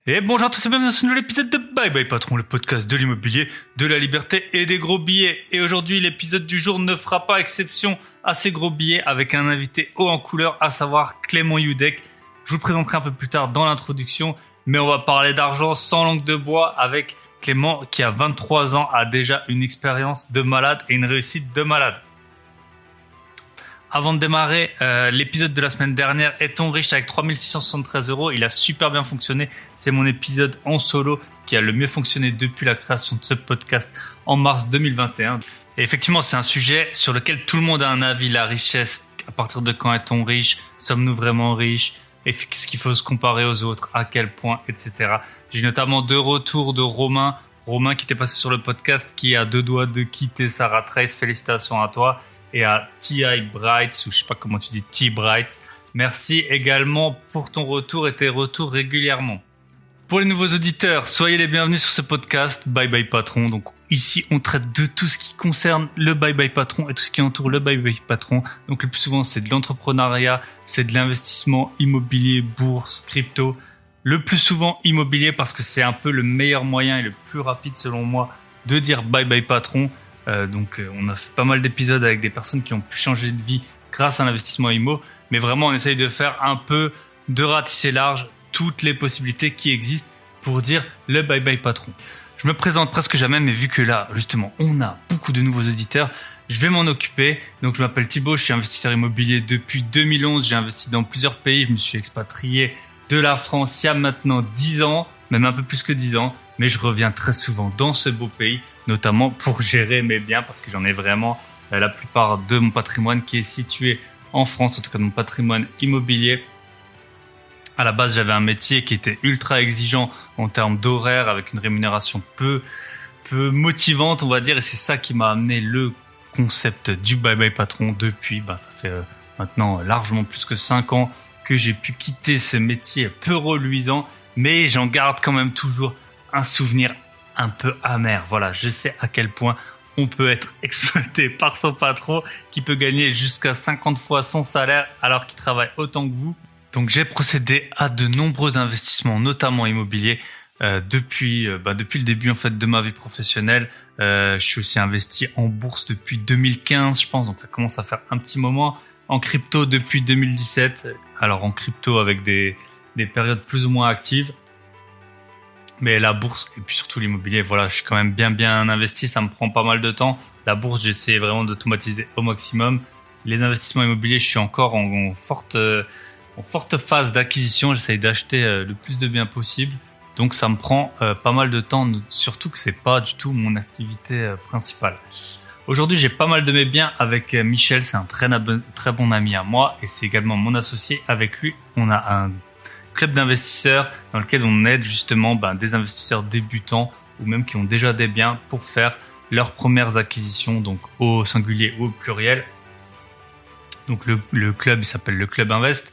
Et bonjour à tous et bienvenue dans ce nouvel épisode de Bye Bye Patron, le podcast de l'immobilier, de la liberté et des gros billets. Et aujourd'hui, l'épisode du jour ne fera pas exception à ces gros billets avec un invité haut en couleur, à savoir Clément Youdec. Je vous le présenterai un peu plus tard dans l'introduction, mais on va parler d'argent sans langue de bois avec Clément qui a 23 ans, a déjà une expérience de malade et une réussite de malade. Avant de démarrer, l'épisode de la semaine dernière, Est-on riche avec 3673 €, il a super bien fonctionné. C'est mon épisode en solo qui a le mieux fonctionné depuis la création de ce podcast en mars 2021. Et effectivement, c'est un sujet sur lequel tout le monde a un avis. La richesse, à partir de quand est-on riche? Sommes-nous vraiment riches? Et ce qu'il faut se comparer aux autres, à quel point, etc. J'ai notamment deux retours de Romain qui était passé sur le podcast, qui a deux doigts de quitter Sarah Trace. Félicitations à toi. Et à T.I. Brights, ou je sais pas comment tu dis, T. Brights. Merci également pour ton retour et tes retours régulièrement. Pour les nouveaux auditeurs, soyez les bienvenus sur ce podcast Bye Bye Patron. Donc ici, on traite de tout ce qui concerne le Bye Bye Patron et tout ce qui entoure le Bye Bye Patron. Donc le plus souvent, c'est de l'entrepreneuriat, c'est de l'investissement immobilier, bourse, crypto. Le plus souvent immobilier parce que c'est un peu le meilleur moyen et le plus rapide selon moi de dire Bye Bye Patron. Donc on a fait pas mal d'épisodes avec des personnes qui ont pu changer de vie grâce à l'investissement IMO, mais vraiment on essaye de faire un peu, de ratisser large toutes les possibilités qui existent pour dire le Bye Bye Patron. Je me présente presque jamais, mais vu que là justement on a beaucoup de nouveaux auditeurs, je vais m'en occuper. Donc je m'appelle Thibaut, je suis investisseur immobilier depuis 2011, j'ai investi dans plusieurs pays, je me suis expatrié de la France il y a maintenant 10 ans, même un peu plus que 10 ans, mais je reviens très souvent dans ce beau pays, notamment pour gérer mes biens, parce que j'en ai vraiment la plupart de mon patrimoine qui est situé en France, en tout cas de mon patrimoine immobilier. À la base, j'avais un métier qui était ultra exigeant en termes d'horaire, avec une rémunération peu motivante, on va dire, et c'est ça qui m'a amené le concept du Bye Bye Patron depuis, ça fait maintenant largement plus que 5 ans que j'ai pu quitter ce métier peu reluisant, mais j'en garde quand même toujours un souvenir un peu amer. Voilà, je sais à quel point on peut être exploité par son patron qui peut gagner jusqu'à 50 fois son salaire alors qu'il travaille autant que vous. Donc j'ai procédé à de nombreux investissements, notamment immobiliers, depuis le début en fait de ma vie professionnelle. Je suis aussi investi en bourse depuis 2015, je pense, donc ça commence à faire un petit moment. En crypto depuis 2017. Alors en crypto avec des périodes plus ou moins actives. Mais la bourse et puis surtout l'immobilier, voilà, je suis quand même bien investi, ça me prend pas mal de temps. La bourse, j'essaie vraiment d'automatiser au maximum. Les investissements immobiliers, je suis encore en forte phase d'acquisition, j'essaie d'acheter le plus de biens possible. Donc ça me prend pas mal de temps, surtout que c'est pas du tout mon activité principale. Aujourd'hui, j'ai pas mal de mes biens avec Michel, c'est un très bon ami à moi et c'est également mon associé. Avec lui, on a un club d'investisseurs dans lequel on aide justement des investisseurs débutants ou même qui ont déjà des biens pour faire leurs premières acquisitions, donc au singulier ou au pluriel. Donc le club, il s'appelle le Club Invest.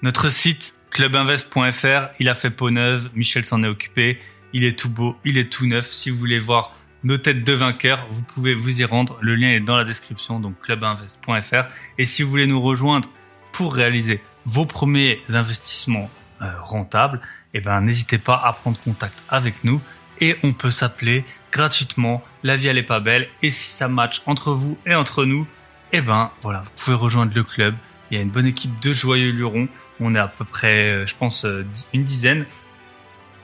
Notre site clubinvest.fr, il a fait peau neuve, Michel s'en est occupé, il est tout beau, il est tout neuf. Si vous voulez voir nos têtes de vainqueurs, vous pouvez vous y rendre, le lien est dans la description, donc clubinvest.fr. Et si vous voulez nous rejoindre pour réaliser vos premiers investissements rentable, n'hésitez pas à prendre contact avec nous et on peut s'appeler gratuitement. La vie elle est pas belle et si ça match entre vous et entre nous, voilà, vous pouvez rejoindre le club. Il y a une bonne équipe de joyeux lurons. On est à peu près, je pense, une dizaine.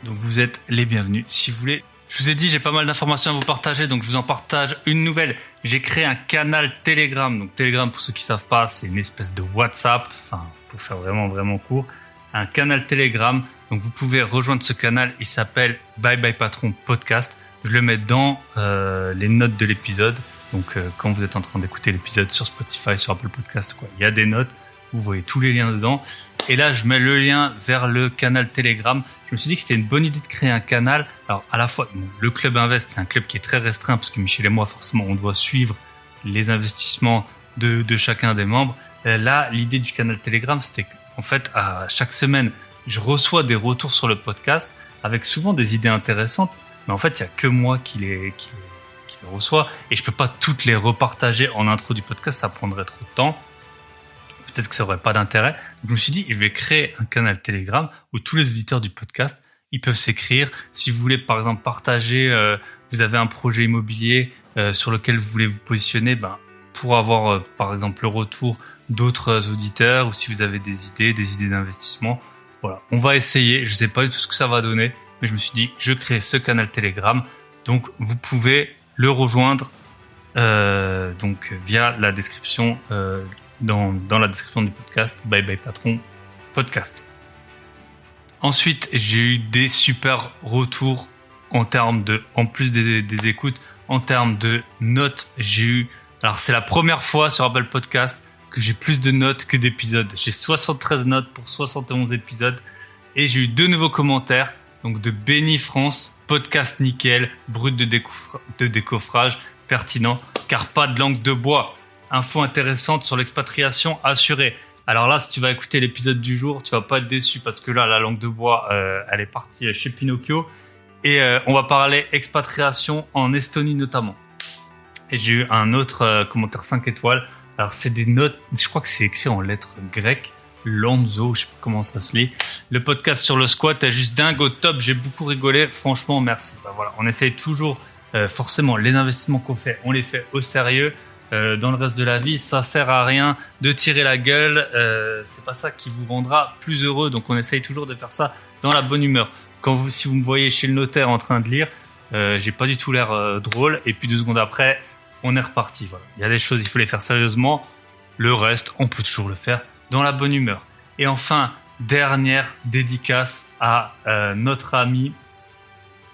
Donc vous êtes les bienvenus si vous voulez. Je vous ai dit, j'ai pas mal d'informations à vous partager, donc je vous en partage une nouvelle. J'ai créé un canal Telegram. Donc Telegram, pour ceux qui savent pas, c'est une espèce de WhatsApp. Enfin, pour faire vraiment court. Un canal Telegram, donc vous pouvez rejoindre ce canal, il s'appelle Bye Bye Patron Podcast. Je le mets dans les notes de l'épisode, donc quand vous êtes en train d'écouter l'épisode sur Spotify, sur Apple Podcast, il y a des notes, vous voyez tous les liens dedans. Et là, je mets le lien vers le canal Telegram. Je me suis dit que c'était une bonne idée de créer un canal. Alors à la fois, le Club Invest, c'est un club qui est très restreint parce que Michel et moi, forcément, on doit suivre les investissements de chacun des membres. Là, l'idée du canal Telegram, c'était que en fait, à chaque semaine, je reçois des retours sur le podcast avec souvent des idées intéressantes. Mais en fait, il n'y a que moi qui les reçois et je peux pas toutes les repartager en intro du podcast. Ça prendrait trop de temps. Peut-être que ça aurait pas d'intérêt. Donc, je me suis dit, je vais créer un canal Telegram où tous les auditeurs du podcast, ils peuvent s'écrire. Si vous voulez, par exemple, partager, vous avez un projet immobilier sur lequel vous voulez vous positionner, pour avoir, par exemple, le retour d'autres auditeurs, ou si vous avez des idées d'investissement. Voilà, on va essayer. Je sais pas du tout ce que ça va donner, mais je me suis dit, je crée ce canal Telegram. Donc, vous pouvez le rejoindre donc via la description dans la description du podcast. Bye bye patron podcast. Ensuite, j'ai eu des super retours en plus des écoutes, en termes de notes. Alors c'est la première fois sur Apple Podcast que j'ai plus de notes que d'épisodes. J'ai 73 notes pour 71 épisodes et j'ai eu 2 nouveaux commentaires. Donc de Benny France, podcast nickel, brut de décoffrage, pertinent, car pas de langue de bois. Info intéressante sur l'expatriation assurée. Alors là, si tu vas écouter l'épisode du jour, tu vas pas être déçu parce que là, la langue de bois, elle est partie chez Pinocchio. Et on va parler expatriation en Estonie notamment. Et j'ai eu un autre commentaire 5 étoiles. Alors c'est des notes, je crois que c'est écrit en lettres grecques. Lonzo, je sais pas comment ça se lit. Le podcast sur le squat est juste dingue, au top. J'ai beaucoup rigolé. Franchement, merci. Voilà, on essaye toujours, forcément, les investissements qu'on fait, on les fait au sérieux. Dans le reste de la vie, ça sert à rien de tirer la gueule. C'est pas ça qui vous rendra plus heureux. Donc, on essaye toujours de faire ça dans la bonne humeur. Si vous me voyez chez le notaire en train de lire, j'ai pas du tout l'air drôle. Et puis 2 secondes après, on est reparti. Voilà. Il y a des choses, il faut les faire sérieusement. Le reste, on peut toujours le faire dans la bonne humeur. Et enfin, dernière dédicace à notre ami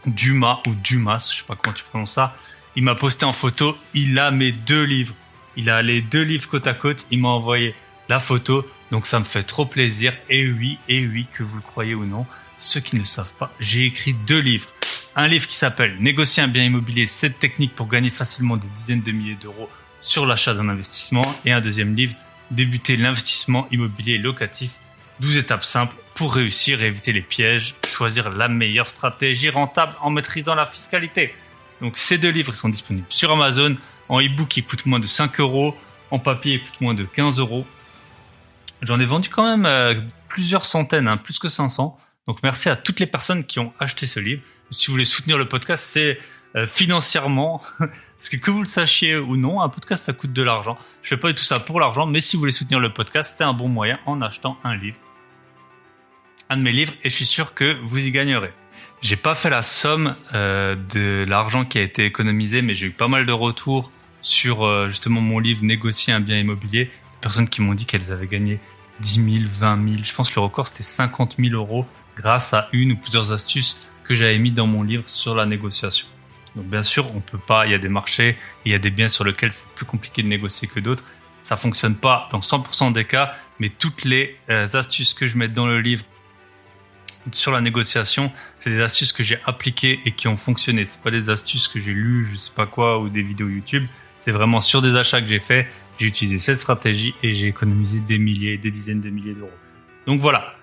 Dumas ou Dumas, je sais pas comment tu prononces ça. Il m'a posté en photo, il a mes 2 livres. Il a les 2 livres côte à côte, il m'a envoyé la photo, donc ça me fait trop plaisir. Et oui, que vous le croyez ou non, ceux qui ne le savent pas, j'ai écrit 2 livres. Un livre qui s'appelle « Négocier un bien immobilier, 7 techniques pour gagner facilement des dizaines de milliers d'euros sur l'achat d'un investissement » et un deuxième livre « Débuter l'investissement immobilier locatif, 12 étapes simples pour réussir et éviter les pièges, choisir la meilleure stratégie rentable en maîtrisant la fiscalité ». Donc ces 2 livres sont disponibles sur Amazon. En e-book, ils coûtent moins de 5 euros. En papier, ils coûtent moins de 15 euros. J'en ai vendu quand même plusieurs centaines, plus que 500. Donc merci à toutes les personnes qui ont acheté ce livre. Si vous voulez soutenir le podcast, c'est financièrement. Parce que vous le sachiez ou non, un podcast, ça coûte de l'argent. Je fais pas du tout ça pour l'argent, mais si vous voulez soutenir le podcast, c'est un bon moyen en achetant un livre. Un de mes livres, et je suis sûr que vous y gagnerez. J'ai pas fait la somme de l'argent qui a été économisé, mais j'ai eu pas mal de retours sur justement mon livre Négocier un bien immobilier. Des personnes qui m'ont dit qu'elles avaient gagné 10 000, 20 000. Je pense que le record c'était 50 000 euros grâce à une ou plusieurs astuces que j'avais mis dans mon livre sur la négociation. Donc bien sûr, on peut pas. Il y a des marchés, et il y a des biens sur lesquels c'est plus compliqué de négocier que d'autres. Ça fonctionne pas dans 100% des cas, mais toutes les astuces que je mets dans le livre sur la négociation, c'est des astuces que j'ai appliquées et qui ont fonctionné. C'est pas des astuces que j'ai lues, je sais pas quoi, ou des vidéos YouTube. C'est vraiment sur des achats que j'ai fait. J'ai utilisé cette stratégie et j'ai économisé des milliers, des dizaines de milliers d'euros. Donc voilà.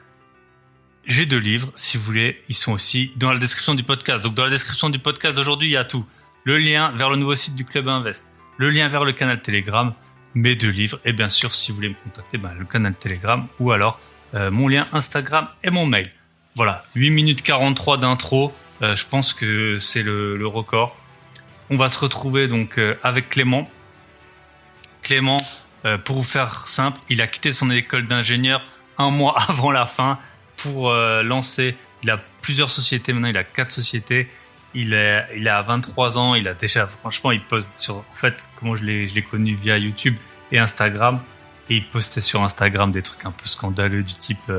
J'ai 2 livres, si vous voulez. Ils sont aussi dans la description du podcast. Donc dans la description du podcast d'aujourd'hui, il y a tout. Le lien vers le nouveau site du Club Invest. Le lien vers le canal Telegram. Mes 2 livres. Et bien sûr, si vous voulez me contacter, le canal Telegram ou alors mon lien Instagram et mon mail. Voilà, 8 minutes 43 d'intro, je pense que c'est le record. On va se retrouver donc avec Clément. Clément, pour vous faire simple, il a quitté son école d'ingénieur 1 mois avant la fin pour lancer. Il a plusieurs sociétés, maintenant il a 4 sociétés. Il est à 23 ans, il a déjà, franchement, il poste sur, en fait, comment je l'ai connu via YouTube et Instagram. Et il postait sur Instagram des trucs un peu scandaleux du type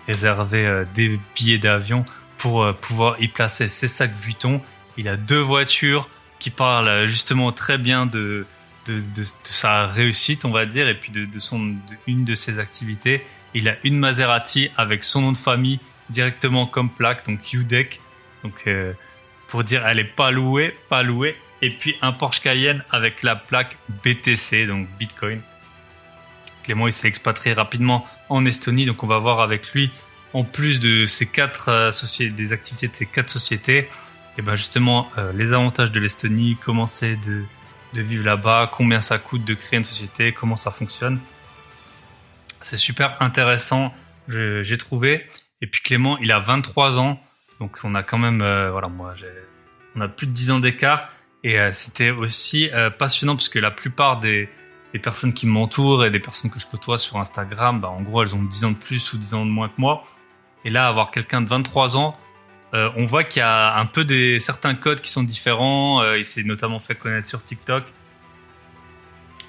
réserver des billets d'avion pour pouvoir y placer ses sacs Vuitton. Il a 2 voitures qui parlent justement très bien de sa réussite, on va dire, et puis une de ses activités. Il a une Maserati avec son nom de famille directement comme plaque, donc UDEC. Donc pour dire, elle est pas louée. Et puis un Porsche Cayenne avec la plaque BTC, donc Bitcoin. Clément, il s'est expatrié rapidement en Estonie, donc on va voir avec lui, en plus de ces 4 sociétés, des activités de ces 4 sociétés, et ben justement les avantages de l'Estonie, comment c'est de vivre là-bas, combien ça coûte de créer une société, comment ça fonctionne. C'est super intéressant, j'ai trouvé. Et puis Clément, il a 23 ans, Donc on a quand même, on a plus de 10 ans d'écart et c'était aussi passionnant parce que la plupart des personnes qui m'entourent et des personnes que je côtoie sur Instagram, en gros, elles ont 10 ans de plus ou 10 ans de moins que moi. Et là, avoir quelqu'un de 23 ans, on voit qu'il y a un peu certains codes qui sont différents. Il s'est notamment fait connaître sur TikTok.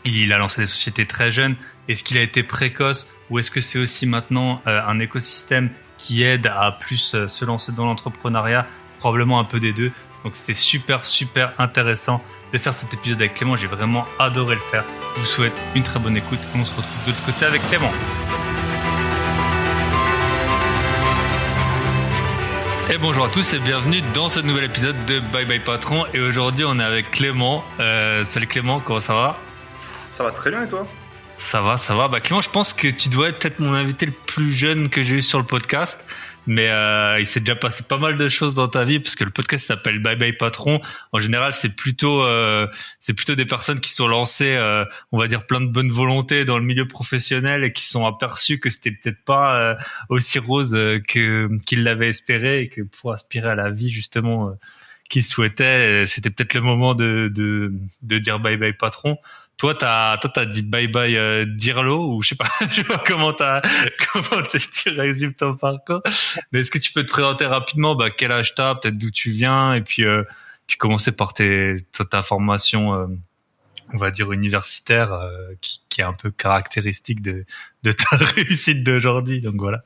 Il a lancé des sociétés très jeunes. Est-ce qu'il a été précoce ou est-ce que c'est aussi maintenant un écosystème qui aide à plus se lancer dans l'entrepreneuriat? Probablement un peu des deux. Donc c'était super intéressant de faire cet épisode avec Clément. J'ai vraiment adoré le faire. Je vous souhaite une très bonne écoute et on se retrouve de l'autre côté avec Clément. Et bonjour à tous et bienvenue dans ce nouvel épisode de Bye Bye Patron. Et aujourd'hui on est avec Clément. Salut Clément, comment ça va? Ça va très bien et toi? Ça va. Clément, je pense que tu dois être peut-être mon invité le plus jeune que j'ai eu sur le podcast. Mais il s'est déjà passé pas mal de choses dans ta vie parce que le podcast s'appelle Bye Bye Patron. En général, c'est plutôt des personnes qui sont lancées, on va dire plein de bonne volonté dans le milieu professionnel et qui sont aperçues que c'était peut-être pas aussi rose qu'ils l'avaient espéré et que pour aspirer à la vie justement qu'ils souhaitaient, c'était peut-être le moment de dire Bye Bye Patron. Toi, t'as dit bye bye Dirlo ou je sais pas comment tu résumes ton parcours. Mais est-ce que tu peux te présenter rapidement, quel âge t'as, peut-être d'où tu viens et puis commencer par ta formation, on va dire universitaire, qui est un peu caractéristique de ta réussite d'aujourd'hui. Donc voilà.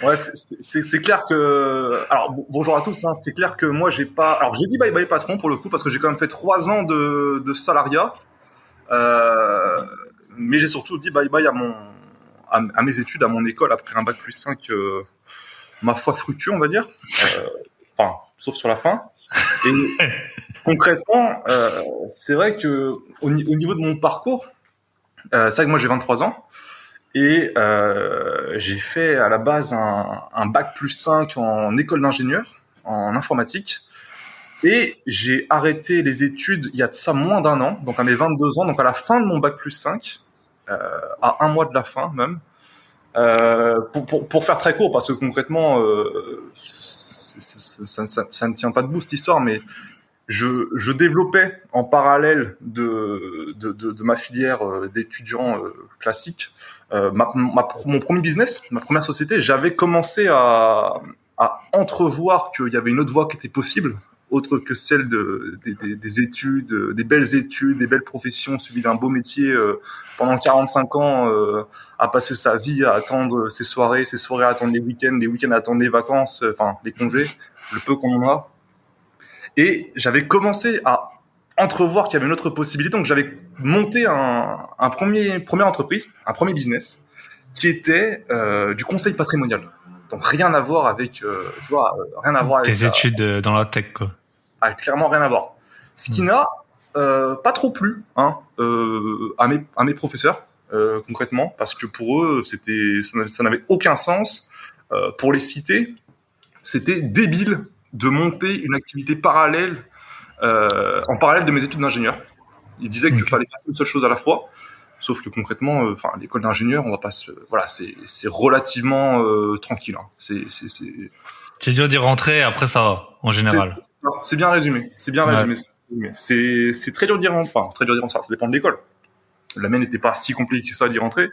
Ouais, c'est clair que. Alors bonjour à tous. C'est clair que moi j'ai pas. Alors j'ai dit bye bye patron pour le coup parce que j'ai quand même fait 3 ans de salariat. Mais j'ai surtout dit bye bye à mes études, à mon école après un bac plus 5, ma foi fructueux, on va dire. Enfin, sauf sur la fin. Et concrètement, c'est vrai que au niveau de mon parcours, c'est vrai que moi j'ai 23 ans et j'ai fait à la base un bac plus 5 en école d'ingénieur en informatique. Et j'ai arrêté les études il y a de ça moins d'1 an, donc à mes 22 ans, donc à la fin de mon bac plus 5, à 1 mois de la fin même, pour faire très court, parce que concrètement, ça ne tient pas debout cette histoire, mais je développais en parallèle de ma filière d'étudiant classique, mon premier business, ma première société. J'avais commencé à entrevoir qu'il y avait une autre voie qui était possible, autre que celle des études, des belles professions, suivies d'un beau métier pendant 45 ans, à passer sa vie à attendre ses soirées à attendre les week-ends à attendre les vacances, enfin les congés, le peu qu'on en a. Et j'avais commencé à entrevoir qu'il y avait une autre possibilité, donc j'avais monté un première entreprise, un premier business, qui était du conseil patrimonial. Donc rien à voir avec, rien à voir avec tes études dans la tech, quoi. Clairement rien à voir. Ce qui n'a pas trop plu à mes professeurs, concrètement, parce que pour eux, ça n'avait aucun sens. Pour les citer, c'était débile de monter une activité parallèle, en parallèle de mes études d'ingénieur. Ils disaient qu'il fallait faire une seule chose à la fois. Sauf que concrètement, l'école d'ingénieur, on va pas c'est relativement tranquille. C'est dur d'y rentrer, après ça va, en général. C'est bien résumé. C'est très dur d'y rentrer. Enfin, très dur d'y rentrer. Ça dépend de l'école. La mienne n'était pas si compliquée que ça d'y rentrer.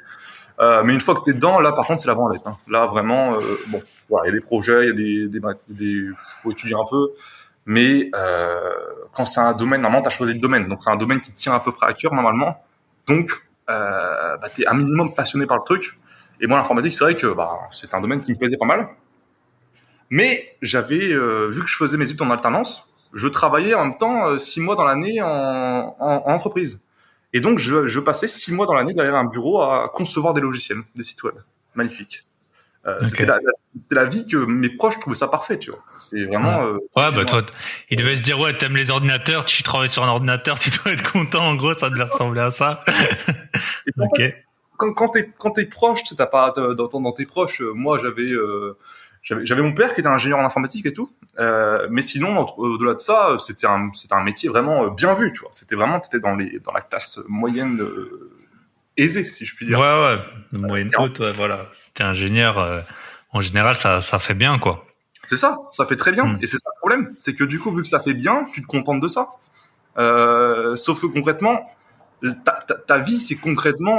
Mais une fois que t'es dedans, là, par contre, c'est la branlette. Là, vraiment, il y a des projets, il y a faut étudier un peu. Mais quand c'est un domaine, normalement, t'as choisi le domaine. Donc, c'est un domaine qui te tient à peu près à cœur, normalement. Donc, t'es un minimum passionné par le truc. Et moi, l'informatique, c'est vrai que c'est un domaine qui me plaisait pas mal. Mais j'avais vu que je faisais mes études en alternance, je travaillais en même temps 6 mois dans l'année en entreprise. Et donc, je passais 6 mois dans l'année derrière un bureau à concevoir des logiciels, des sites web. Magnifique. C'était la vie que mes proches trouvaient ça parfait, tu vois. C'est vraiment... toi, ils devaient se dire, ouais, t'aimes les ordinateurs, tu travailles sur un ordinateur, tu dois être content, en gros, ça devait ressembler à ça. Et en fait, quand t'es proche, tu sais, t'as pas d'entendre dans tes proches. Moi, j'avais mon père qui était ingénieur en informatique et tout, mais sinon, au-delà de ça, c'était un métier vraiment bien vu, tu vois. C'était vraiment, t'étais dans la classe moyenne aisée, si je puis dire. Ouais, moyenne haute, voilà. C'était ingénieur, en général, ça fait bien, quoi. C'est ça fait très bien. Et c'est ça le problème. C'est que du coup, vu que ça fait bien, tu te contentes de ça. Sauf que concrètement, ta vie, c'est concrètement,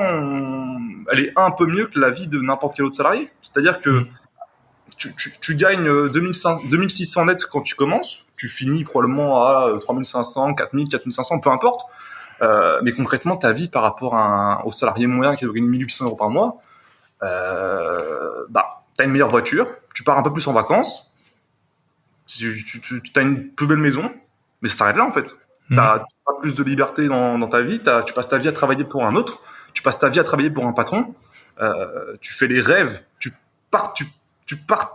elle est un peu mieux que la vie de n'importe quel autre salarié. C'est-à-dire que tu gagnes 2600 net quand tu commences, tu finis probablement à 3500, 4000, 4500, peu importe. Mais concrètement, ta vie par rapport au salarié moyen qui doit gagner 1800 euros par mois, t'as une meilleure voiture, tu pars un peu plus en vacances, t'as une plus belle maison, mais ça s'arrête là en fait. T'as plus de liberté dans ta vie, tu passes ta vie à travailler pour un autre, tu passes ta vie à travailler pour un patron, tu fais les rêves, tu pars,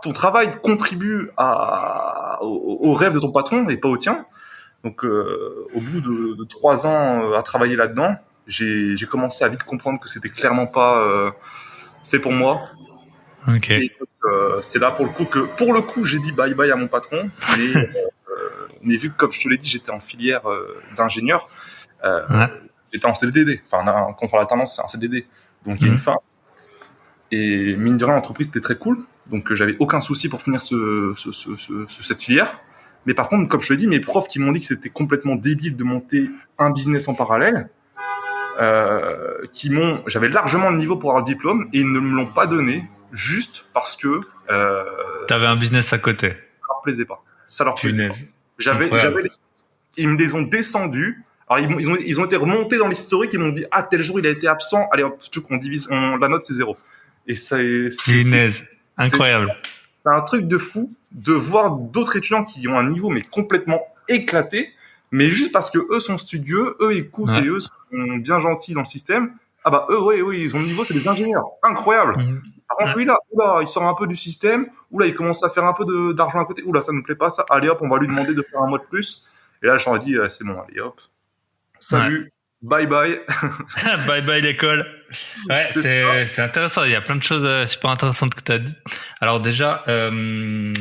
ton travail contribue au rêve de ton patron et pas au tien. Donc, au bout de 3 ans à travailler là-dedans, j'ai commencé à vite comprendre que c'était clairement pas fait pour moi. Ok. Et donc, c'est là pour le coup, j'ai dit bye bye à mon patron. Mais vu que, comme je te l'ai dit, j'étais en filière d'ingénieur, j'étais en CDD. Enfin, un contrôle alternance, c'est un CDD. Donc, il y a une fin. Et mine de rien, l'entreprise était très cool. Donc, j'avais aucun souci pour finir cette filière. Mais par contre, comme je te l'ai dit, mes profs qui m'ont dit que c'était complètement débile de monter un business en parallèle, j'avais largement le niveau pour avoir le diplôme et ils ne me l'ont pas donné juste parce que t'avais un business à côté. Ça leur plaisait pas. Ça leur plaisait pas. Ils me les ont descendus. Alors ils ont été remontés dans l'historique. Ils m'ont dit tel jour il a été absent. Allez hop, on divise. La note c'est 0. Et ça. Punaise, incroyable. C'est un truc de fou de voir d'autres étudiants qui ont un niveau mais complètement éclaté, mais juste parce que eux sont studieux, eux écoutent et eux sont bien gentils dans le système. Eux, oui, ils ont le niveau, c'est des ingénieurs. Incroyable. Par contre, lui là, il sort un peu du système, il commence à faire un peu d'argent à côté. Ça nous plaît pas, ça. Allez hop, on va lui demander de faire un mois de plus. Et là, j'aurais dit, c'est bon, allez hop. Salut. Bye bye. Bye bye l'école. Ouais, c'est intéressant. Il y a plein de choses super intéressantes que tu as dit. Alors déjà, on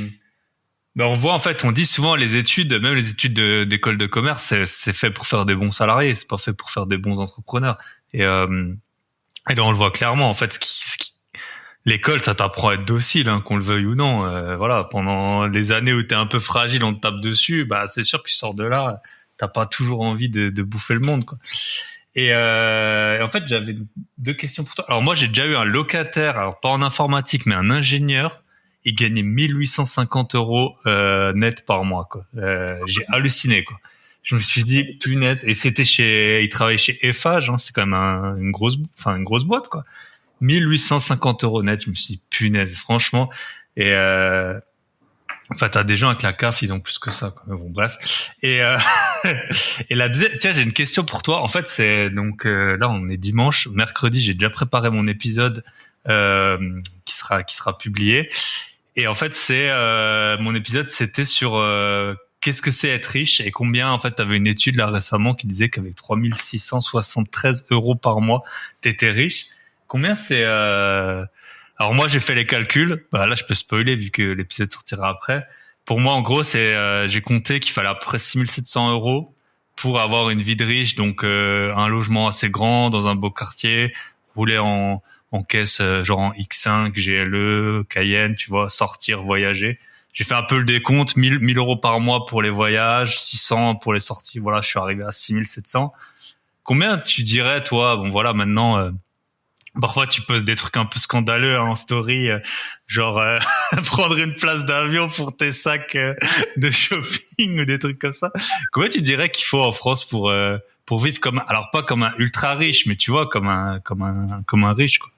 voit en fait, on dit souvent les études, même les études d'école de commerce, c'est fait pour faire des bons salariés, c'est pas fait pour faire des bons entrepreneurs. Et là on le voit clairement en fait. L'école, ça t'apprend à être docile, qu'on le veuille ou non. Voilà, pendant les années où t'es un peu fragile, on te tape dessus. C'est sûr que tu sors de là. T'as pas toujours envie de bouffer le monde, quoi. Et en fait, j'avais 2 questions pour toi. Alors moi, j'ai déjà eu un locataire, alors pas en informatique, mais un ingénieur. Il gagnait 1850 euros net par mois, quoi. J'ai halluciné, quoi. Je me suis dit punaise. Et il travaillait chez Eiffage, c'est quand même une grosse boîte, quoi. 1850 euros net. Je me suis dit punaise, franchement. Et t'as des gens avec la CAF, ils ont plus que ça, quoi. Mais bon, bref. Et la deuxième, tiens, j'ai une question pour toi. En fait, c'est donc là, on est dimanche, mercredi, j'ai déjà préparé mon épisode qui sera publié. Et en fait, mon épisode, c'était sur qu'est-ce que c'est être riche et combien. En fait, t'avais une étude là récemment qui disait qu'avec 3673 euros par mois, t'étais riche. Combien c'est Alors moi j'ai fait les calculs. Là je peux spoiler vu que l'épisode sortira après. Pour moi en gros j'ai compté qu'il fallait à peu près 6700 euros pour avoir une vie de riche, donc un logement assez grand dans un beau quartier, rouler en caisse genre en X5, GLE, Cayenne, tu vois, sortir, voyager. J'ai fait un peu le décompte, 1000 euros par mois pour les voyages, 600 pour les sorties. Voilà, je suis arrivé à 6700. Combien tu dirais toi? Bon voilà, maintenant parfois tu poses des trucs un peu scandaleux en story, genre prendre une place d'avion pour tes sacs de shopping ou des trucs comme ça. Combien tu dirais qu'il faut en France pour vivre alors pas comme un ultra riche, mais tu vois comme un riche, quoi.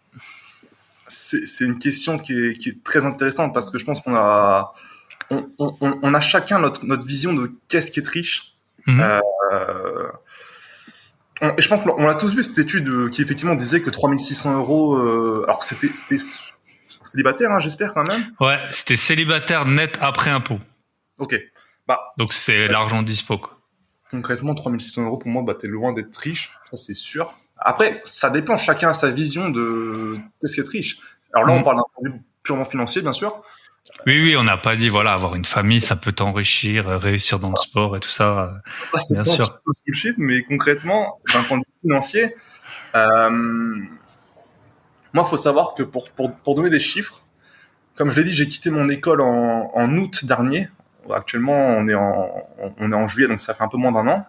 C'est une question qui est très intéressante parce que je pense qu'on a chacun notre vision de qu'est-ce qui est riche. Et je pense qu'on a tous vu cette étude qui effectivement disait que 3600 euros. Alors c'était célibataire, j'espère quand même. Ouais, c'était célibataire net après impôt. Ok. Donc c'est l'argent dispo, quoi. Concrètement, 3600 euros pour moi, t'es loin d'être riche, ça c'est sûr. Après, ça dépend, chacun a sa vision de qu'est-ce qu'être riche. Alors là, on parle d'un point de vue purement financier, bien sûr. Oui, on n'a pas dit, voilà, avoir une famille, ça peut t'enrichir, réussir dans le sport et tout ça, bien sûr. C'est bullshit, mais concrètement, d'un point de vue financier, moi, faut savoir que pour donner des chiffres, comme je l'ai dit, j'ai quitté mon école en août dernier. Actuellement, on est en juillet, donc ça fait un peu moins d'un an.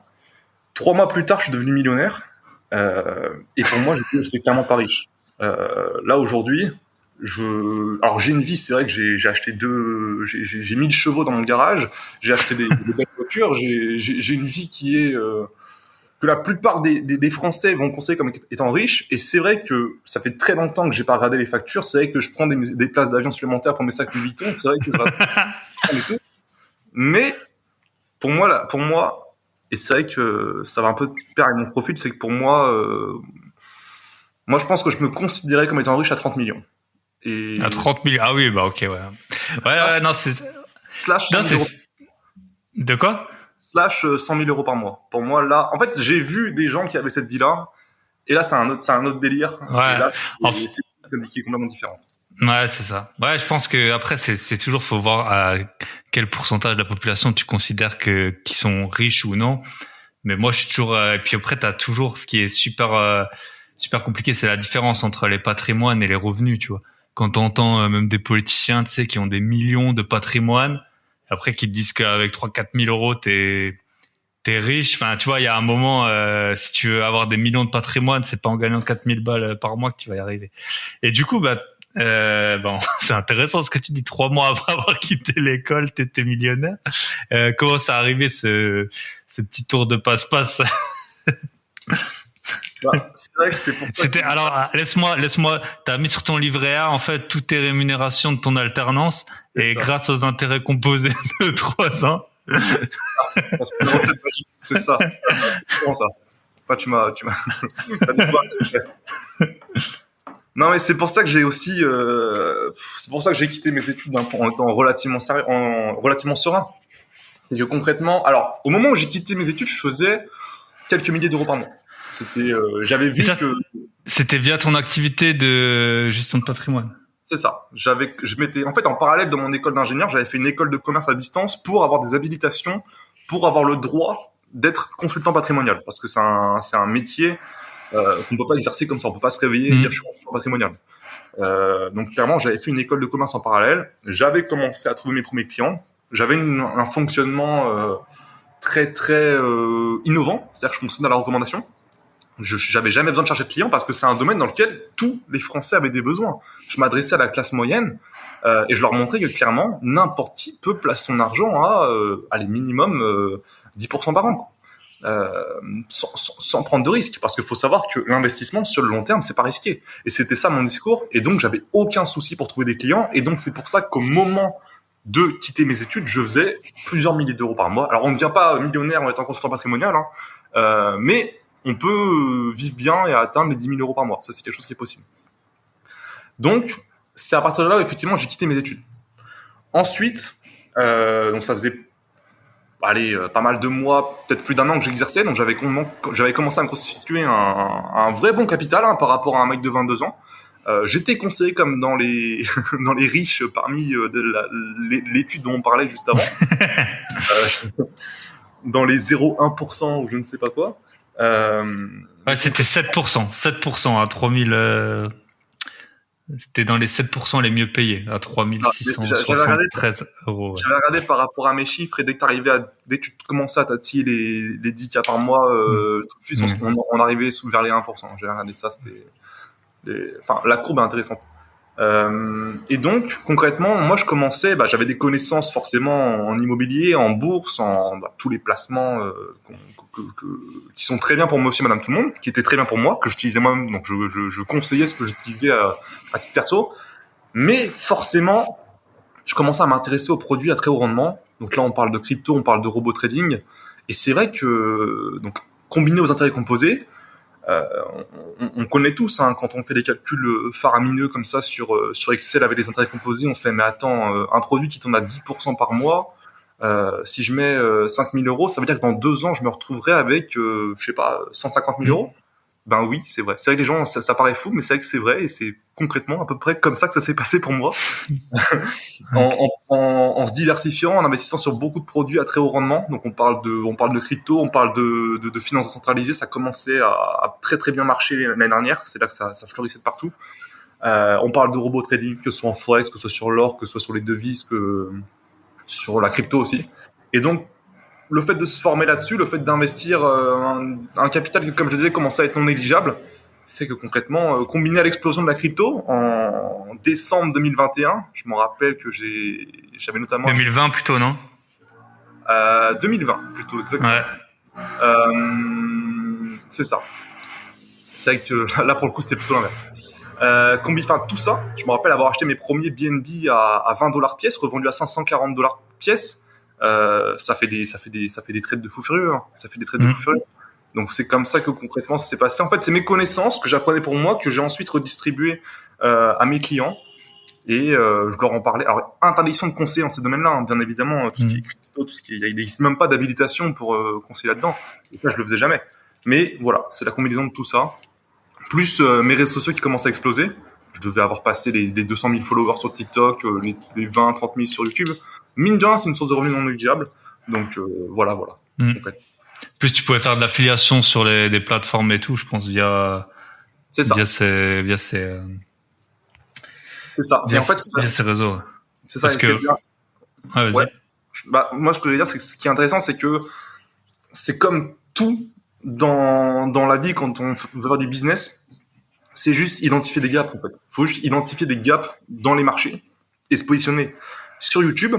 3 mois plus tard, je suis devenu millionnaire. Et pour moi, j'étais clairement pas riche. Là, aujourd'hui, alors j'ai une vie, c'est vrai que j'ai acheté j'ai 1000 chevaux dans mon garage, j'ai acheté des belles voitures, j'ai une vie qui est, que la plupart des Français vont considérer comme étant riches. Et c'est vrai que ça fait très longtemps que j'ai pas regardé les factures. C'est vrai que je prends des places d'avion supplémentaires pour mes sacs Louis Vuitton. C'est vrai que mais pour moi, et c'est vrai que ça va un peu perdre mon profil, c'est que pour moi, moi je pense que je me considérais comme étant riche à 30 millions. Et À 30 millions. Ah oui, bah ok, ouais. Ouais, non, c'est. Slash Non, 100 000 euros. De quoi? Slash 100 000 euros par mois. Pour moi, là, en fait, j'ai vu des gens qui avaient cette vie-là, et là, c'est un autre délire. Ouais. Et là, c'est qui est complètement différent. Ouais, c'est ça. Ouais, je pense que après, c'est toujours, faut voir à quel pourcentage de la population tu considères qui sont riches ou non. Mais moi, je suis toujours, et puis après, t'as toujours ce qui est super compliqué, c'est la différence entre les patrimoines et les revenus, tu vois. Quand t'entends même des politiciens, tu sais, qui ont des millions de patrimoine, après qui te disent qu'avec 3-4 000 euros, t'es riche. Enfin, tu vois, il y a un moment, si tu veux avoir des millions de patrimoine, c'est pas en gagnant 4 000 balles par mois que tu vas y arriver. Et du coup, bon, c'est intéressant ce que tu dis. 3 mois après avoir quitté l'école, t'étais millionnaire. Comment ça arrivé ce petit tour de passe-passe? C'est vrai que c'est pour ça. C'était, alors, laisse-moi, t'as mis sur ton livret A, en fait, toutes tes rémunérations de ton alternance, et ça. grâce aux intérêts composés de 3 ans. C'est ça. C'est vraiment ça. Toi, tu m'as t'as découvert ce sujet. Non, mais c'est pour ça que j'ai aussi, c'est pour ça que j'ai quitté mes études en étant relativement serein. C'est que concrètement, alors, au moment où j'ai quitté mes études, je faisais quelques milliers d'euros par mois. C'était, j'avais vu que c'était via ton activité de gestion de patrimoine. c'est ça. En fait, en parallèle de mon école d'ingénieur, j'avais fait une école de commerce à distance pour avoir des habilitations, pour avoir le droit d'être consultant patrimonial, parce que c'est un métier qu'on ne peut pas exercer comme ça. On peut pas se réveiller et dire je suis consultant patrimonial. Donc clairement, j'avais fait une école de commerce en parallèle. J'avais commencé à trouver mes premiers clients. J'avais un fonctionnement très très innovant, c'est-à-dire que je fonctionnais à la recommandation. J'avais jamais besoin de chercher de clients parce que c'est un domaine dans lequel tous les Français avaient des besoins. Je m'adressais à la classe moyenne et je leur montrais que clairement n'importe qui peut placer son argent à les minimum 10% par an, sans prendre de risques, parce qu'il faut savoir que l'investissement sur le long terme c'est pas risqué. Et c'était ça mon discours. Et donc j'avais aucun souci pour trouver des clients. Et donc c'est pour ça qu'au moment de quitter mes études, je faisais plusieurs milliers d'euros par mois. Alors on ne devient pas millionnaire en étant consultant patrimonial, mais on peut vivre bien et atteindre les 10 000 euros par mois. Ça, c'est quelque chose qui est possible. Donc, c'est à partir de là où, effectivement, j'ai quitté mes études. Ensuite, donc ça faisait pas mal de mois, peut-être plus d'1 an que j'exerçais. Donc, j'avais commencé à me constituer un vrai bon capital par rapport à un mec de 22 ans. J'étais considéré comme dans les dans les riches parmi l'étude dont on parlait juste avant. Dans les 0,1% ou je ne sais pas quoi. Ouais, c'était 7%. 7% à 3000, c'était dans les 7% les mieux payés, à 3673 euros. Ouais. J'avais regardé par rapport à mes chiffres et dès que tu commençais à tatiller les 10K par mois, tout de suite, on arrivait vers les 1%. J'ai regardé ça, la courbe est intéressante. Et donc, concrètement, moi, je commençais, j'avais des connaissances forcément en immobilier, en bourse, tous les placements qui sont très bien pour monsieur, madame, tout le monde, qui étaient très bien pour moi, que j'utilisais moi-même. Donc, je conseillais ce que j'utilisais à titre perso. Mais forcément, je commençais à m'intéresser aux produits à très haut rendement. Donc là, on parle de crypto, on parle de robot trading. Et c'est vrai que, donc, combiné aux intérêts composés, on connaît tous, quand on fait des calculs faramineux comme ça sur Excel avec les intérêts composés, on fait mais attends, un produit qui tourne à 10% par mois, si je mets 5 000 euros, ça veut dire que dans 2 ans je me retrouverai avec 150 000 euros. Ben oui, c'est vrai. C'est vrai que les gens, ça paraît fou, mais c'est vrai que c'est vrai et c'est concrètement à peu près comme ça que ça s'est passé pour moi. En se diversifiant, en investissant sur beaucoup de produits à très haut rendement. Donc on parle de crypto, on parle de finances décentralisées. Ça commençait à très très bien marcher l'année dernière. C'est là que ça fleurissait de partout. On parle de robot trading, que ce soit en forex, que ce soit sur l'or, que ce soit sur les devises, que sur la crypto aussi. Et donc, le fait de se former là-dessus, le fait d'investir un capital qui, comme je disais, commençait à être non négligeable, fait que concrètement, combiné à l'explosion de la crypto en décembre 2021, je me rappelle que j'avais notamment... 2020 plutôt, non 2020 plutôt, exactement. Ouais. C'est ça. C'est vrai que là, pour le coup, c'était plutôt l'inverse. Tout ça, je me rappelle avoir acheté mes premiers BNB à $20 pièce, revendus à $540 pièce. Ça fait des trades de fou furieux, hein. Ça fait des trades de fou furieux. Donc c'est comme ça que concrètement ça s'est passé. En fait, c'est mes connaissances que j'apprenais pour moi que j'ai ensuite redistribué à mes clients et je leur en parlais. Alors interdiction de conseiller dans ces domaines-là, hein, bien évidemment, tout ce qui est crypto, il n'existe même pas d'habilitation pour conseiller là-dedans. Et ça, je le faisais jamais. Mais voilà, c'est la combinaison de tout ça, plus mes réseaux sociaux qui commencent à exploser. Je devais avoir passé les 200 000 followers sur TikTok, les 20, 30 000 sur YouTube. Mine de rien, c'est une source de revenus non négligeable. Donc voilà. Plus tu pouvais faire de l'affiliation sur des plateformes et tout, je pense via ces réseaux. C'est ça. Parce que vas-y. Ouais. Moi, ce que je veux dire, c'est que ce qui est intéressant, c'est que c'est comme tout dans la vie quand on veut faire du business, c'est juste identifier des gaps en fait. Faut juste identifier des gaps dans les marchés et se positionner. Sur YouTube,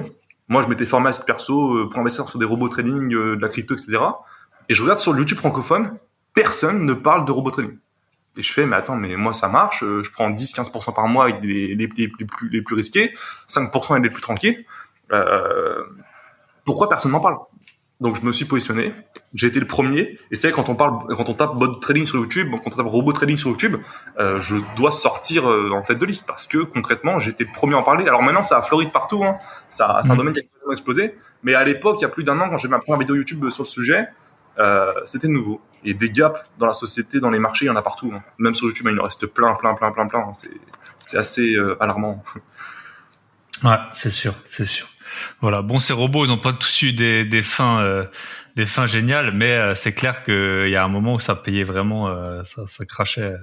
moi je m'étais formé à titre perso pour investir sur des robots trading, de la crypto, etc. Et je regarde sur le YouTube francophone, personne ne parle de robot trading. Et je fais, mais attends, mais moi ça marche, je prends 10-15% par mois avec les plus risqués, 5% avec les plus tranquilles. Pourquoi personne n'en parle? Donc je me suis positionné, j'ai été le premier, et c'est quand on tape bot trading sur YouTube, quand on tape robot trading sur YouTube, je dois sortir en tête de liste parce que concrètement j'étais le premier à en parler. Alors maintenant ça a fleuri de partout, hein. C'est un domaine qui a complètement explosé, mais à l'époque, il y a plus d'1 an, quand j'ai fait ma première vidéo YouTube sur le sujet, c'était nouveau. Et des gaps dans la société, dans les marchés, il y en a partout, hein. Même sur YouTube, il en reste plein. Hein. C'est assez alarmant. Ouais, c'est sûr. Voilà. Bon, ces robots, ils ont pas tous eu des fins géniales, mais c'est clair qu'il y a un moment où ça payait vraiment, ça crachait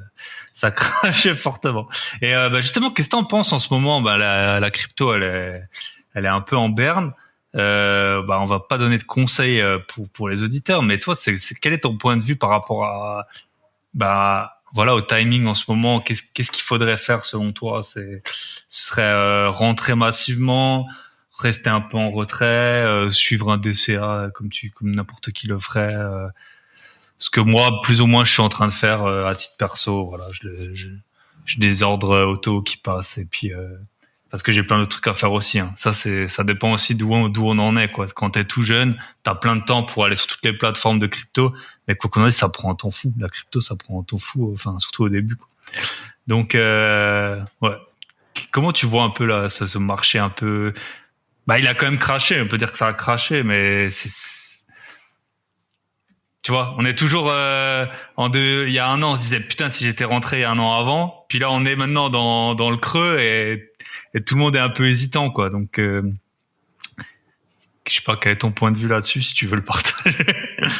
fortement. Et justement, qu'est-ce que t'en penses en ce moment? La crypto, elle est un peu en berne. On va pas donner de conseils pour les auditeurs, mais toi, quel est ton point de vue par rapport à au timing en ce moment? Qu'est-ce qu'il faudrait faire selon toi? Ce serait rentrer massivement, rester un peu en retrait, suivre un DCA comme n'importe qui le ferait. Ce que moi, plus ou moins, je suis en train de faire à titre perso. Voilà, j'ai des ordres auto qui passent et puis parce que j'ai plein de trucs à faire aussi, hein. Ça dépend aussi d'où on en est, quoi. Quand t'es tout jeune, t'as plein de temps pour aller sur toutes les plateformes de crypto, mais quoi qu'on en dise, ça prend un temps fou. La crypto, ça prend un temps fou, enfin, surtout au début, quoi. Donc, ouais. Comment tu vois un peu là, ce marché un peu, il a quand même craché, on peut dire que ça a craché, mais tu vois, on est toujours il y a 1 an, on se disait putain si j'étais rentré 1 an avant, puis là on est maintenant dans le creux et tout le monde est un peu hésitant, quoi. Donc je sais pas quel est ton point de vue là-dessus, si tu veux le partager.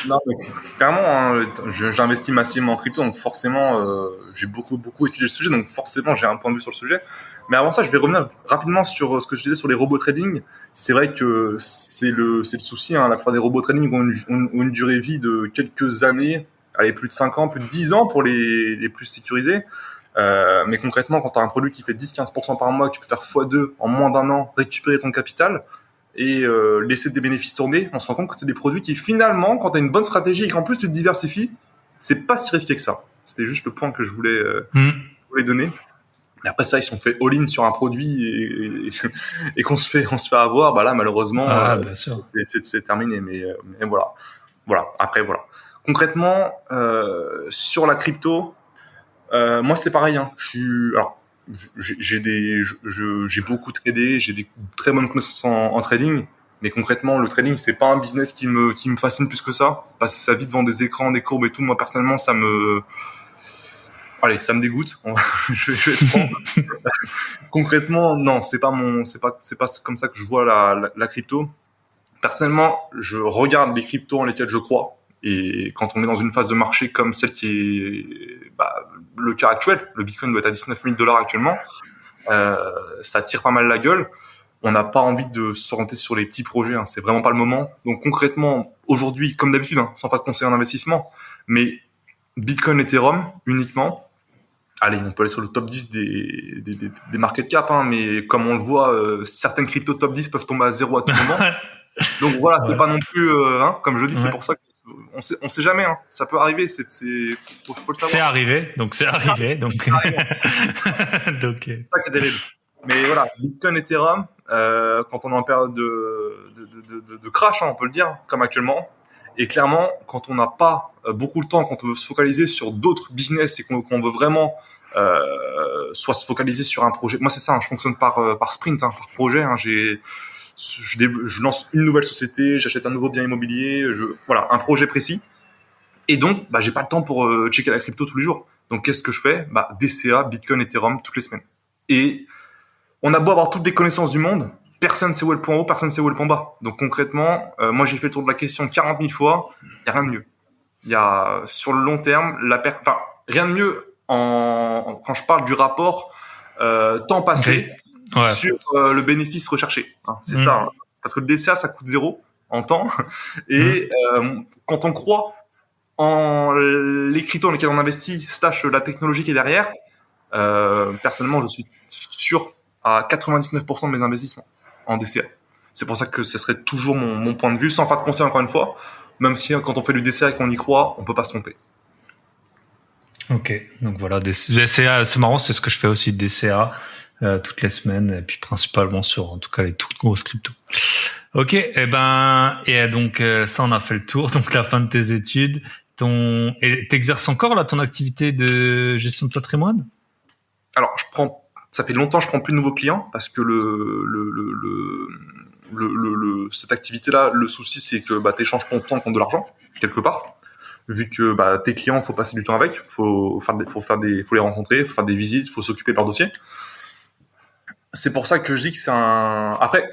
Non, mais clairement, hein, j'investis massivement en crypto, donc forcément j'ai beaucoup étudié le sujet, donc forcément j'ai un point de vue sur le sujet. Mais avant ça, je vais revenir rapidement sur ce que je disais sur les robots trading. C'est vrai que c'est le souci, hein. La plupart des robots trading ont une durée vie de quelques années, allez, plus de 5 ans, plus de 10 ans pour les plus sécurisés. Mais concrètement, quand tu as un produit qui fait 10-15% par mois, que tu peux faire x2 en moins d'1 an, récupérer ton capital et laisser des bénéfices tourner, on se rend compte que c'est des produits qui finalement, quand tu as une bonne stratégie et qu'en plus tu te diversifies, c'est pas si risqué que ça. C'était juste le point que je voulais donner. Et après ça, ils sont fait all-in sur un produit et qu'on se fait avoir, là malheureusement c'est terminé. Mais voilà. Après voilà. Concrètement, sur la crypto, moi c'est pareil, hein. J'ai beaucoup tradé, j'ai des très bonnes connaissances en trading, mais concrètement le trading c'est pas un business qui me fascine plus que ça. Passer sa vie devant des écrans, des courbes et tout, moi personnellement ça me dégoûte. Je vais être franc. Concrètement, non, c'est pas comme ça que je vois la crypto. Personnellement, je regarde les cryptos en lesquels je crois Et quand on est dans une phase de marché comme celle qui est le cas actuel, le Bitcoin doit être à 19 000 $ actuellement, ça tire pas mal la gueule. On n'a pas envie de s'orienter sur les petits projets, c'est vraiment pas le moment. Donc concrètement, aujourd'hui, comme d'habitude, sans faire de conseil en investissement, mais Bitcoin, Ethereum uniquement. Allez, on peut aller sur le top 10 des market cap, mais comme on le voit, certaines cryptos top 10 peuvent tomber à zéro à tout moment. Donc voilà, c'est pas non plus, comme je dis, c'est pour ça qu'on sait jamais, ça peut arriver, faut le savoir. C'est arrivé. Donc. C'est ça qui est terrible. Mais voilà, Bitcoin, Ethereum, quand on est en période de crash, on peut le dire, comme actuellement. Et clairement, quand on n'a pas beaucoup de temps, quand on veut se focaliser sur d'autres business et qu'on veut vraiment soit se focaliser sur un projet. Moi, c'est ça, je fonctionne par sprint, par projet. Je lance une nouvelle société, j'achète un nouveau bien immobilier, voilà, un projet précis. Et donc, j'ai pas le temps pour checker la crypto tous les jours. Donc, qu'est-ce que je fais ? DCA, Bitcoin, Ethereum, toutes les semaines. Et on a beau avoir toutes les connaissances du monde, personne ne sait où est le point haut, personne ne sait où est le point bas. Donc concrètement, moi j'ai fait le tour de la question 40 000 fois, il n'y a rien de mieux. Il y a sur le long terme, rien de mieux quand je parle du rapport temps passé sur le bénéfice recherché. C'est ça. Parce que le DCA, ça coûte 0 en temps. Et quand on croit en les cryptos dans lesquels on investit, / la technologie qui est derrière, personnellement, je suis sûr à 99% de mes investissements en DCA. C'est pour ça que ce serait toujours mon point de vue, sans faire de conseil encore une fois, même si quand on fait du DCA et qu'on y croit, on peut pas se tromper. Ok, donc voilà, DCA, c'est marrant, c'est ce que je fais aussi, DCA toutes les semaines, et puis principalement sur, en tout cas, les toutes grosses cryptos. Ok, et donc ça, on a fait le tour, donc la fin de tes études. Et t'exerces encore là ton activité de gestion de patrimoine ? Alors, ça fait longtemps que je prends plus de nouveaux clients parce que cette activité-là, le souci, c'est que t'échanges ton temps contre de l'argent quelque part. Vu que tes clients, faut passer du temps avec, faut les rencontrer, faut faire des visites, faut s'occuper de leur dossier. C'est pour ça que je dis que c'est Après,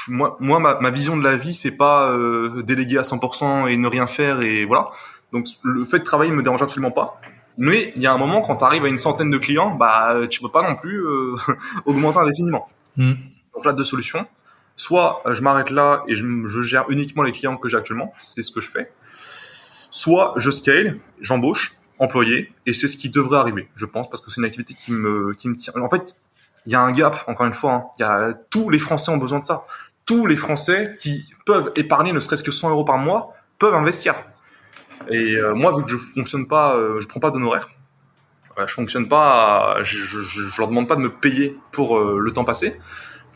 moi, ma vision de la vie, c'est pas déléguer à 100% et ne rien faire et voilà. Donc le fait de travailler me dérange absolument pas. Mais il y a un moment, quand tu arrives à une centaine de clients, tu peux pas non plus augmenter indéfiniment. Donc là, deux solutions. Soit je m'arrête là et je gère uniquement les clients que j'ai actuellement, c'est ce que je fais. Soit je scale, j'embauche, employé, et c'est ce qui devrait arriver, je pense, parce que c'est une activité qui me tient. En fait, il y a un gap, encore une fois. Tous les Français ont besoin de ça. Tous les Français qui peuvent épargner ne serait-ce que 100 € par mois peuvent investir. Et moi, vu que je fonctionne pas, je prends pas d'honoraires. Je fonctionne pas. Je leur demande pas de me payer pour le temps passé.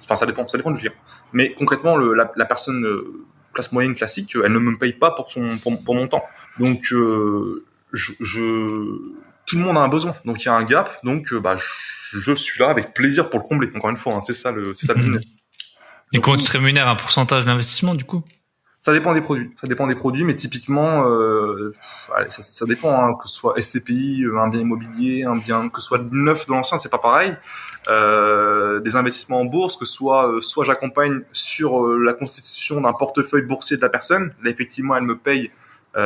Enfin, ça dépend du client. Mais concrètement, la personne classe moyenne classique, elle ne me paye pas pour mon temps. Donc, tout le monde a un besoin. Donc, il y a un gap. Donc, je suis là avec plaisir pour le combler. Encore une fois, c'est ça le business. Et comment tu te rémunères un pourcentage d'investissement, du coup ? Ça dépend des produits, mais typiquement, ça dépend, que ce soit SCPI, un bien immobilier, que ce soit neuf de l'ancien, c'est pas pareil. Des investissements en bourse, que soit j'accompagne sur la constitution d'un portefeuille boursier de la personne. Là, effectivement, elle me paye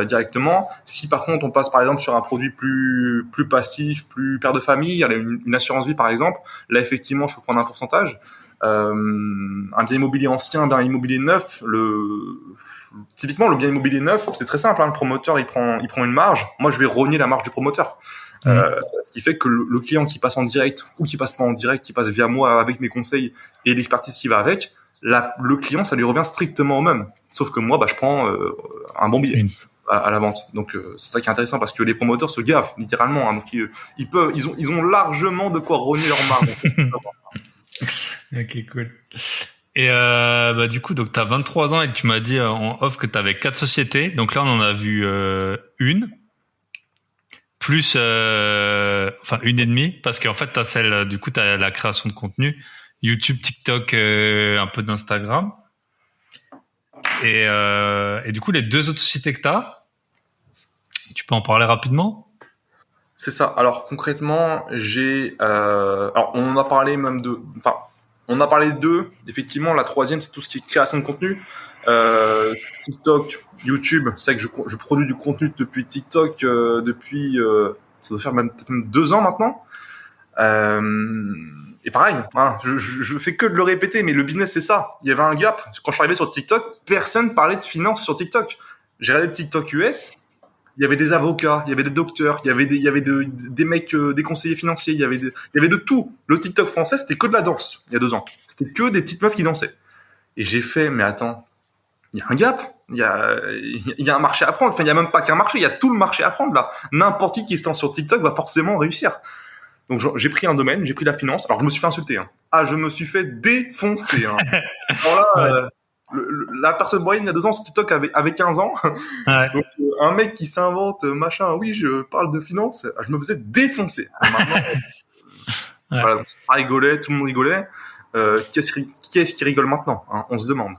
directement. Si par contre, on passe par exemple sur un produit plus passif, plus père de famille, une assurance vie par exemple, là, effectivement, je peux prendre un pourcentage. Un bien immobilier ancien, un bien immobilier neuf, typiquement le bien immobilier neuf, c'est très simple, le promoteur il prend une marge, moi je vais rogner la marge du promoteur. Ce qui fait que le client qui passe en direct ou qui passe pas en direct, qui passe via moi avec mes conseils et l'expertise qui va avec, le client ça lui revient strictement au même, sauf que moi je prends un bon billet à la vente. Donc c'est ça qui est intéressant parce que les promoteurs se gavent littéralement, donc ils ont largement de quoi rogner leur marge. Ok, cool. Et du coup, donc t'as 23 ans et tu m'as dit en off que t'avais 4 sociétés. Donc là, on en a vu une, plus une et demie, parce qu'en fait, t'as la création de contenu, YouTube, TikTok, un peu d'Instagram. Et du coup, les 2 autres sociétés que tu peux en parler rapidement ? C'est ça. Alors concrètement, on en a parlé même on a parlé de 2. Effectivement, la troisième, c'est tout ce qui est création de contenu. TikTok, YouTube, c'est vrai que je produis du contenu depuis TikTok, ça doit faire peut-être même 2 ans maintenant. Et pareil, hein, je fais que de le répéter, mais le business c'est ça. Il y avait un gap. Quand je suis arrivé sur TikTok, personne parlait de finance sur TikTok. J'ai regardé le TikTok US. Il y avait des avocats, il y avait des docteurs, il y avait des mecs, des conseillers financiers, il y avait de tout. Le TikTok français, c'était que de la danse il y a 2 ans. C'était que des petites meufs qui dansaient. Et j'ai fait, mais attends, il y a un gap. Il y a un marché à prendre. Enfin, il y a même pas qu'un marché, il y a tout le marché à prendre là. N'importe qui se lance sur TikTok va forcément réussir. Donc j'ai pris un domaine, j'ai pris la finance. Alors je me suis fait insulter. Hein. Ah, je me suis fait défoncer. Hein. Alors là, la personne moyenne il y a 2 ans sur TikTok avait 15 ans. Ouais. Donc un mec qui s'invente machin, oui, je parle de finance, je me faisais défoncer. Maintenant, voilà, ça rigolait, tout le monde rigolait. Qui est-ce qui rigole maintenant, hein, on se demande.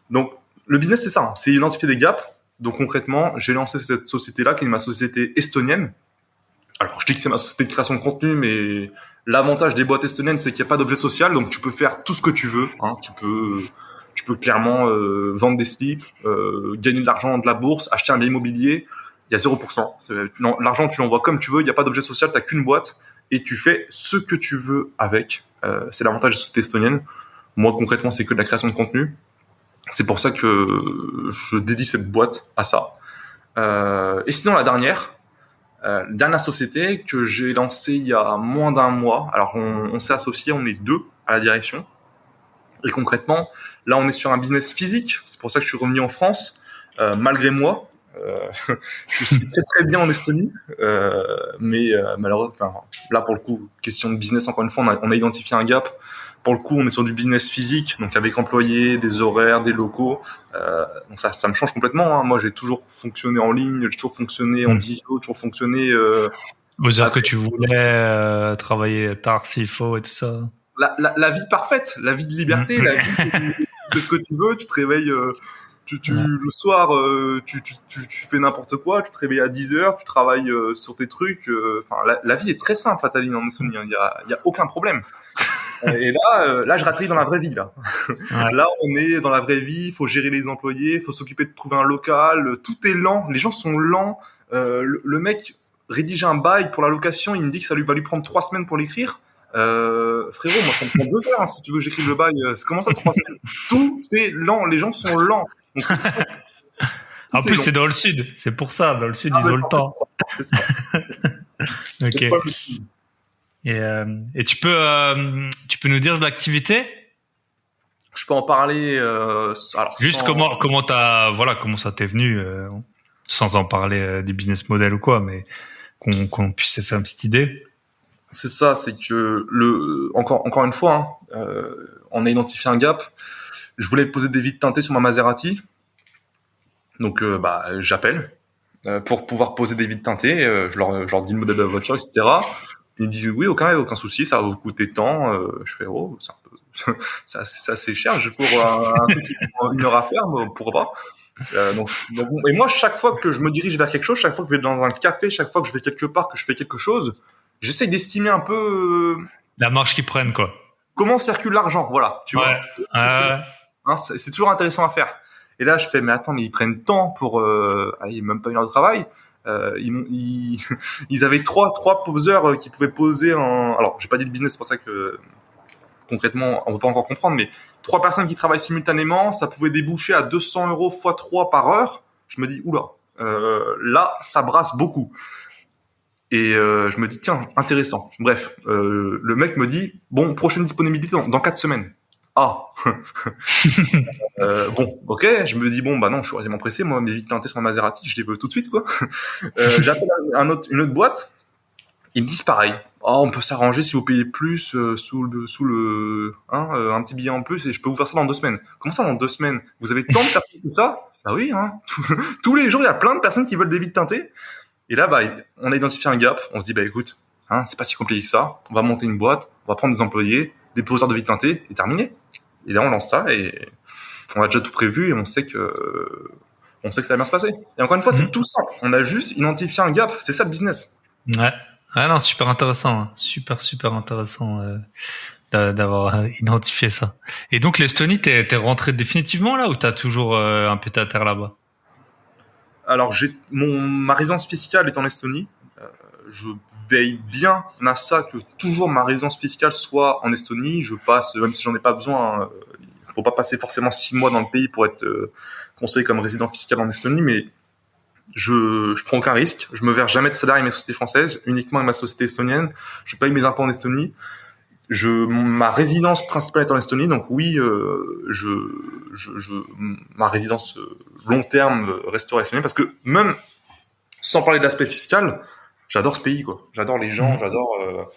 Donc le business c'est ça, hein, c'est identifier des gaps. Donc concrètement, j'ai lancé cette société-là qui est ma société estonienne. Alors, je dis que c'est ma société de création de contenu, mais l'avantage des boîtes estoniennes, c'est qu'il n'y a pas d'objet social, donc tu peux faire tout ce que tu veux. Hein. Tu peux clairement vendre des slips, gagner de l'argent de la bourse, acheter un bien immobilier. Il y a 0%. Non, l'argent, tu l'envoies comme tu veux. Il n'y a pas d'objet social. Tu n'as qu'une boîte et tu fais ce que tu veux avec. C'est l'avantage des sociétés estoniennes. Moi, concrètement, c'est que de la création de contenu. C'est pour ça que je dédie cette boîte à ça. Et sinon, la dernière société que j'ai lancée il y a moins d'1 mois. Alors, on s'est associés, on est 2 à la direction. Et concrètement, là, on est sur un business physique. C'est pour ça que je suis revenu en France, malgré moi. Je suis très très bien en Estonie, mais malheureusement, là pour le coup, question de business, encore une fois, on a identifié un gap. Pour le coup, on est sur du business physique, donc avec employés, des horaires, des locaux. Donc ça me change complètement. Hein. Moi, j'ai toujours fonctionné en ligne, j'ai toujours fonctionné en visio, toujours fonctionné aux heures que tu voulais, travailler tard s'il faut et tout ça. La vie parfaite, la vie de liberté, la vie tu fais ce que tu veux, tu te réveilles le soir, tu fais n'importe quoi, tu te réveilles à 10h, tu travailles sur tes trucs. Enfin, la vie est très simple à Tallinn en Estonie. Il y a aucun problème. Et là, je ratterris dans la vraie vie. Là, là, on est dans la vraie vie. Il faut gérer les employés, il faut s'occuper de trouver un local. Tout est lent. Les gens sont lents. Le mec rédige un bail pour la location. Il me dit que ça va lui prendre 3 semaines pour l'écrire. Frérot, moi, ça me prend 2 heures hein, si tu veux que j'écrive le bail. Comment ça se passe? Tout est lent. Les gens sont lents. Donc, en plus, c'est dans le sud. C'est pour ça. Dans le sud, ils ont le temps. C'est ça. Ok. Et tu peux nous dire de l'activité? Je peux en parler. Alors, juste comment ça t'est venu, sans en parler du business model ou quoi, mais qu'on puisse se faire une petite idée. C'est ça, c'est que encore une fois, hein, on a identifié un gap. Je voulais poser des vitres teintées sur ma Maserati, donc j'appelle pour pouvoir poser des vitres teintées. Je leur dis le modèle de la voiture, etc. Ils me disent oui, aucun souci, ça va vous coûter tant. Je fais c'est un peu, c'est assez cher. Pour un truc qui prend 1 heure à faire, mais pourquoi pas. Et moi, chaque fois que je me dirige vers quelque chose, chaque fois que je vais dans un café, chaque fois que je vais quelque part, que je fais quelque chose, j'essaye d'estimer un peu la marge qu'ils prennent, quoi. Comment circule l'argent, voilà. Tu vois. Hein, c'est toujours intéressant à faire. Et là, je fais mais attends, mais ils prennent tant pour même pas 1 heure de travail. Ils avaient trois poseurs qui pouvaient poser alors j'ai pas dit le business, c'est pour ça que concrètement on peut pas encore comprendre, mais 3 personnes qui travaillent simultanément, ça pouvait déboucher à 200 € x 3 par heure. Je me dis oula, là ça brasse beaucoup. Et je me dis tiens, intéressant. Bref, le mec me dit bon, prochaine disponibilité dans 4 semaines. Ah bon, ok, je me dis bon bah non, je suis relativement pressé, moi mes vitres teintées sur ma Maserati, je les veux tout de suite quoi. J'appelle une autre boîte, ils me disent pareil. Oh, on peut s'arranger si vous payez plus sous le un petit billet en plus et je peux vous faire ça dans 2 semaines. Comment ça dans 2 semaines? Vous avez tant de personnes que ça? Bah oui, hein. Tous les jours il y a plein de personnes qui veulent des vitres teintées. Et là on a identifié un gap, on se dit bah écoute, c'est pas si compliqué que ça, on va monter une boîte, on va prendre des employés, des poseurs de vitres teintées et terminé. Et là, on lance ça et on a déjà tout prévu et on sait que ça va bien se passer. Et encore une fois, c'est tout simple. On a juste identifié un gap. C'est ça le business. Ouais. Ah non, super intéressant. Hein. Super intéressant d'avoir identifié ça. Et donc, l'Estonie, t'es rentré définitivement là ou t'as toujours un pied à terre là-bas? Alors, ma résidence fiscale est en Estonie. Je veille bien à ça que toujours ma résidence fiscale soit en Estonie. Je passe, même si j'en ai pas besoin, il faut pas passer forcément 6 mois dans le pays pour être conseillé comme résident fiscal en Estonie, mais je prends aucun risque. Je me verse jamais de salaire avec ma société française, uniquement avec ma société estonienne. Je paye mes impôts en Estonie. Ma résidence principale est en Estonie, donc oui, ma résidence long terme restera estonienne, parce que même sans parler de l'aspect fiscal, j'adore ce pays, quoi. J'adore les gens, j'adore.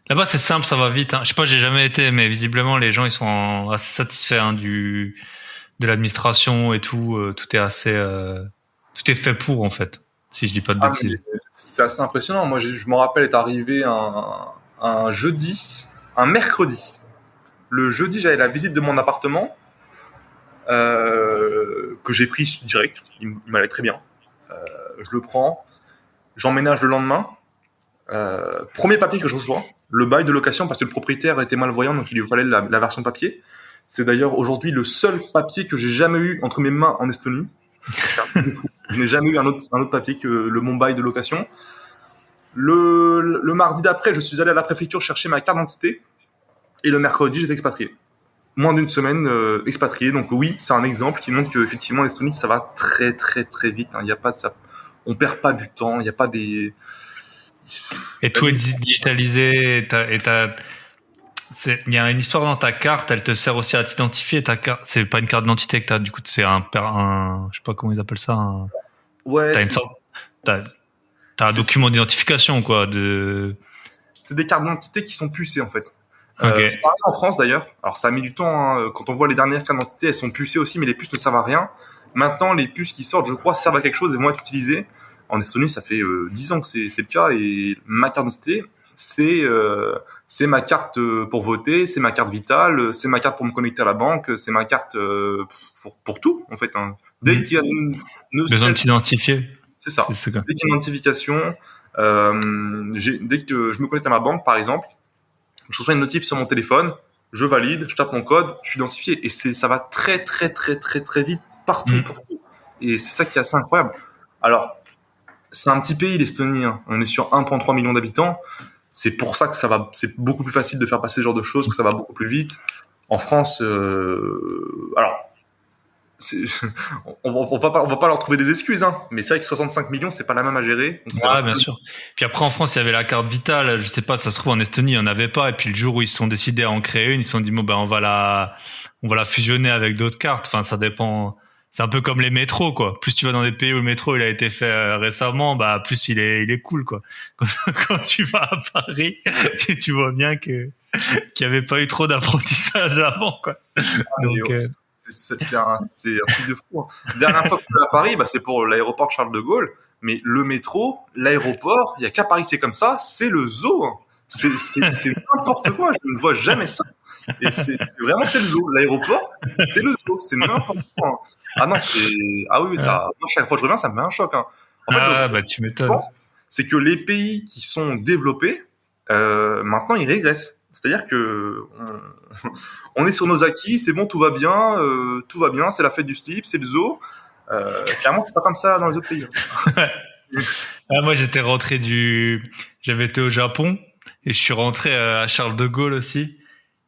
Là-bas, c'est simple, ça va vite. Hein. Je sais pas, j'ai jamais été, mais visiblement, les gens, ils sont assez satisfaits de l'administration et tout. Tout est assez, tout est fait pour, en fait. Si je dis pas de bêtises. C'est assez impressionnant. Moi, je me rappelle être arrivé un mercredi. Le jeudi, j'avais la visite de mon appartement que j'ai pris direct. Il m'allait très bien. Je le prends. J'emménage le lendemain. Premier papier que je reçois, le bail de location, parce que le propriétaire était malvoyant, donc il lui fallait la version papier. C'est d'ailleurs aujourd'hui le seul papier que j'ai jamais eu entre mes mains en Estonie. Je n'ai jamais eu un autre papier que mon bail de location. Le mardi d'après, je suis allé à la préfecture chercher ma carte d'identité, et le mercredi, j'étais expatrié. Moins d'une semaine expatrié. Donc oui, c'est un exemple qui montre qu'effectivement en Estonie, ça va très très très vite. Il y a pas de ça. On perd pas du temps, il n'y a pas des... Et tout est digitalisé, il y a une histoire dans ta carte, elle te sert aussi à t'identifier. Ta carte, c'est pas une carte d'identité que t'as, du coup, c'est je sais pas comment ils appellent ça. Ouais. T'as un document d'identification, quoi, C'est des cartes d'identité qui sont pucées, en fait. Okay. Ça arrive en France, d'ailleurs. Alors, ça a mis du temps, hein. Quand on voit les dernières cartes d'identité, elles sont pucées aussi, mais les puces ne servent à rien. Maintenant, les puces qui sortent, je crois, servent à quelque chose et vont être utilisées. En Estonie, ça fait 10 ans que c'est le cas, et ma carte d'identité, c'est ma carte pour voter, c'est ma carte vitale, c'est ma carte pour me connecter à la banque, c'est ma carte pour tout, en fait. Hein. Dès qu'il y a besoin de s'identifier. C'est ça. Dès qu'il y a une identification, dès que je me connecte à ma banque, par exemple, je reçois une notif sur mon téléphone, je valide, je tape mon code, je suis identifié, et ça va très très très très très vite partout, pour tout. Et c'est ça qui est assez incroyable. Alors, c'est un petit pays, l'Estonie. Hein. On est sur 1,3 million d'habitants. C'est pour ça que c'est beaucoup plus facile de faire passer ce genre de choses, que ça va beaucoup plus vite. En France, alors, on va pas leur trouver des excuses, hein. Mais c'est vrai que 65 millions, c'est pas la même à gérer. Ouais, bien sûr. Puis après, en France, il y avait la carte vitale. Je sais pas, ça se trouve en Estonie, il y en avait pas. Et puis le jour où ils se sont décidés à en créer une, ils se sont dit bon ben on va la fusionner avec d'autres cartes. Enfin, ça dépend. C'est un peu comme les métros, quoi. Plus tu vas dans des pays où le métro il a été fait récemment, bah plus il est cool, quoi. Quand tu vas à Paris, tu vois bien qu'il y avait pas eu trop d'apprentissage avant, quoi. Donc c'est un truc de fou. Hein. Dernière fois que je suis à Paris, c'est pour l'aéroport Charles de Gaulle. Mais le métro, l'aéroport, il y a qu'à Paris, c'est comme ça. C'est le zoo. Hein. C'est n'importe quoi. Je ne vois jamais ça. Et c'est le zoo. L'aéroport, c'est le zoo. C'est n'importe quoi. Hein. Ah non, ça. Moi, chaque fois que je reviens, ça me met un choc. Hein. En fait, tu m'étonnes. C'est que les pays qui sont développés, maintenant, ils régressent. C'est-à-dire que on est sur nos acquis, c'est bon, tout va bien, c'est la fête du slip, c'est le zoo. Clairement, c'est pas comme ça dans les autres pays. Moi, j'avais été au Japon et je suis rentré à Charles de Gaulle aussi.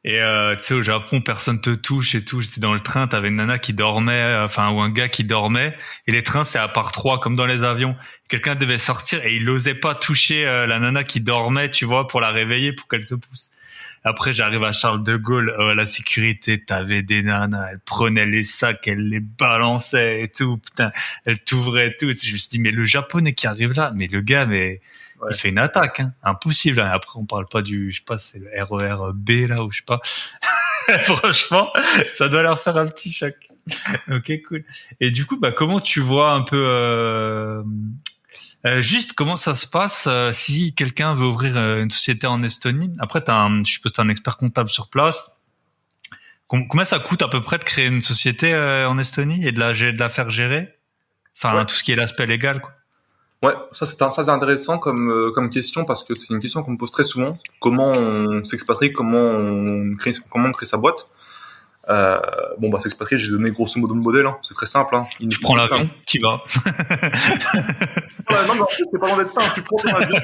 Et tu sais, au Japon, personne te touche et tout. J'étais dans le train, t'avais une nana qui dormait, ou un gars qui dormait. Et les trains, c'est à part 3, comme dans les avions. Quelqu'un devait sortir et il osait pas toucher la nana qui dormait, tu vois, pour la réveiller, pour qu'elle se pousse. Après, j'arrive à Charles de Gaulle, la sécurité, t'avais des nanas, elles prenaient les sacs, elles les balançaient et tout, putain, elles t'ouvraient et tout. Je me suis dit, mais le Japonais qui arrive là, mais le gars, il fait une attaque, hein, impossible. Hein. Après, on parle pas je sais pas, c'est le RER B là, ou je sais pas. Franchement, ça doit leur faire un petit choc. Ok, cool. Et du coup, comment tu vois un peu, juste comment ça se passe si quelqu'un veut ouvrir une société en Estonie. Après, je suppose que t'as un expert comptable sur place. Combien ça coûte à peu près de créer une société en Estonie et de la faire gérer? Enfin, tout ce qui est l'aspect légal, quoi. Ouais, ça c'est intéressant comme question, parce que c'est une question qu'on me pose très souvent. Comment on s'expatrie, comment on crée sa boîte. Bon, bah, c'est expatrié, j'ai donné grosso modo le modèle, hein. C'est très simple, hein. Tu prends l'avion, tu vas. Non, mais en fait, c'est pas loin d'être simple. Tu prends ton avion.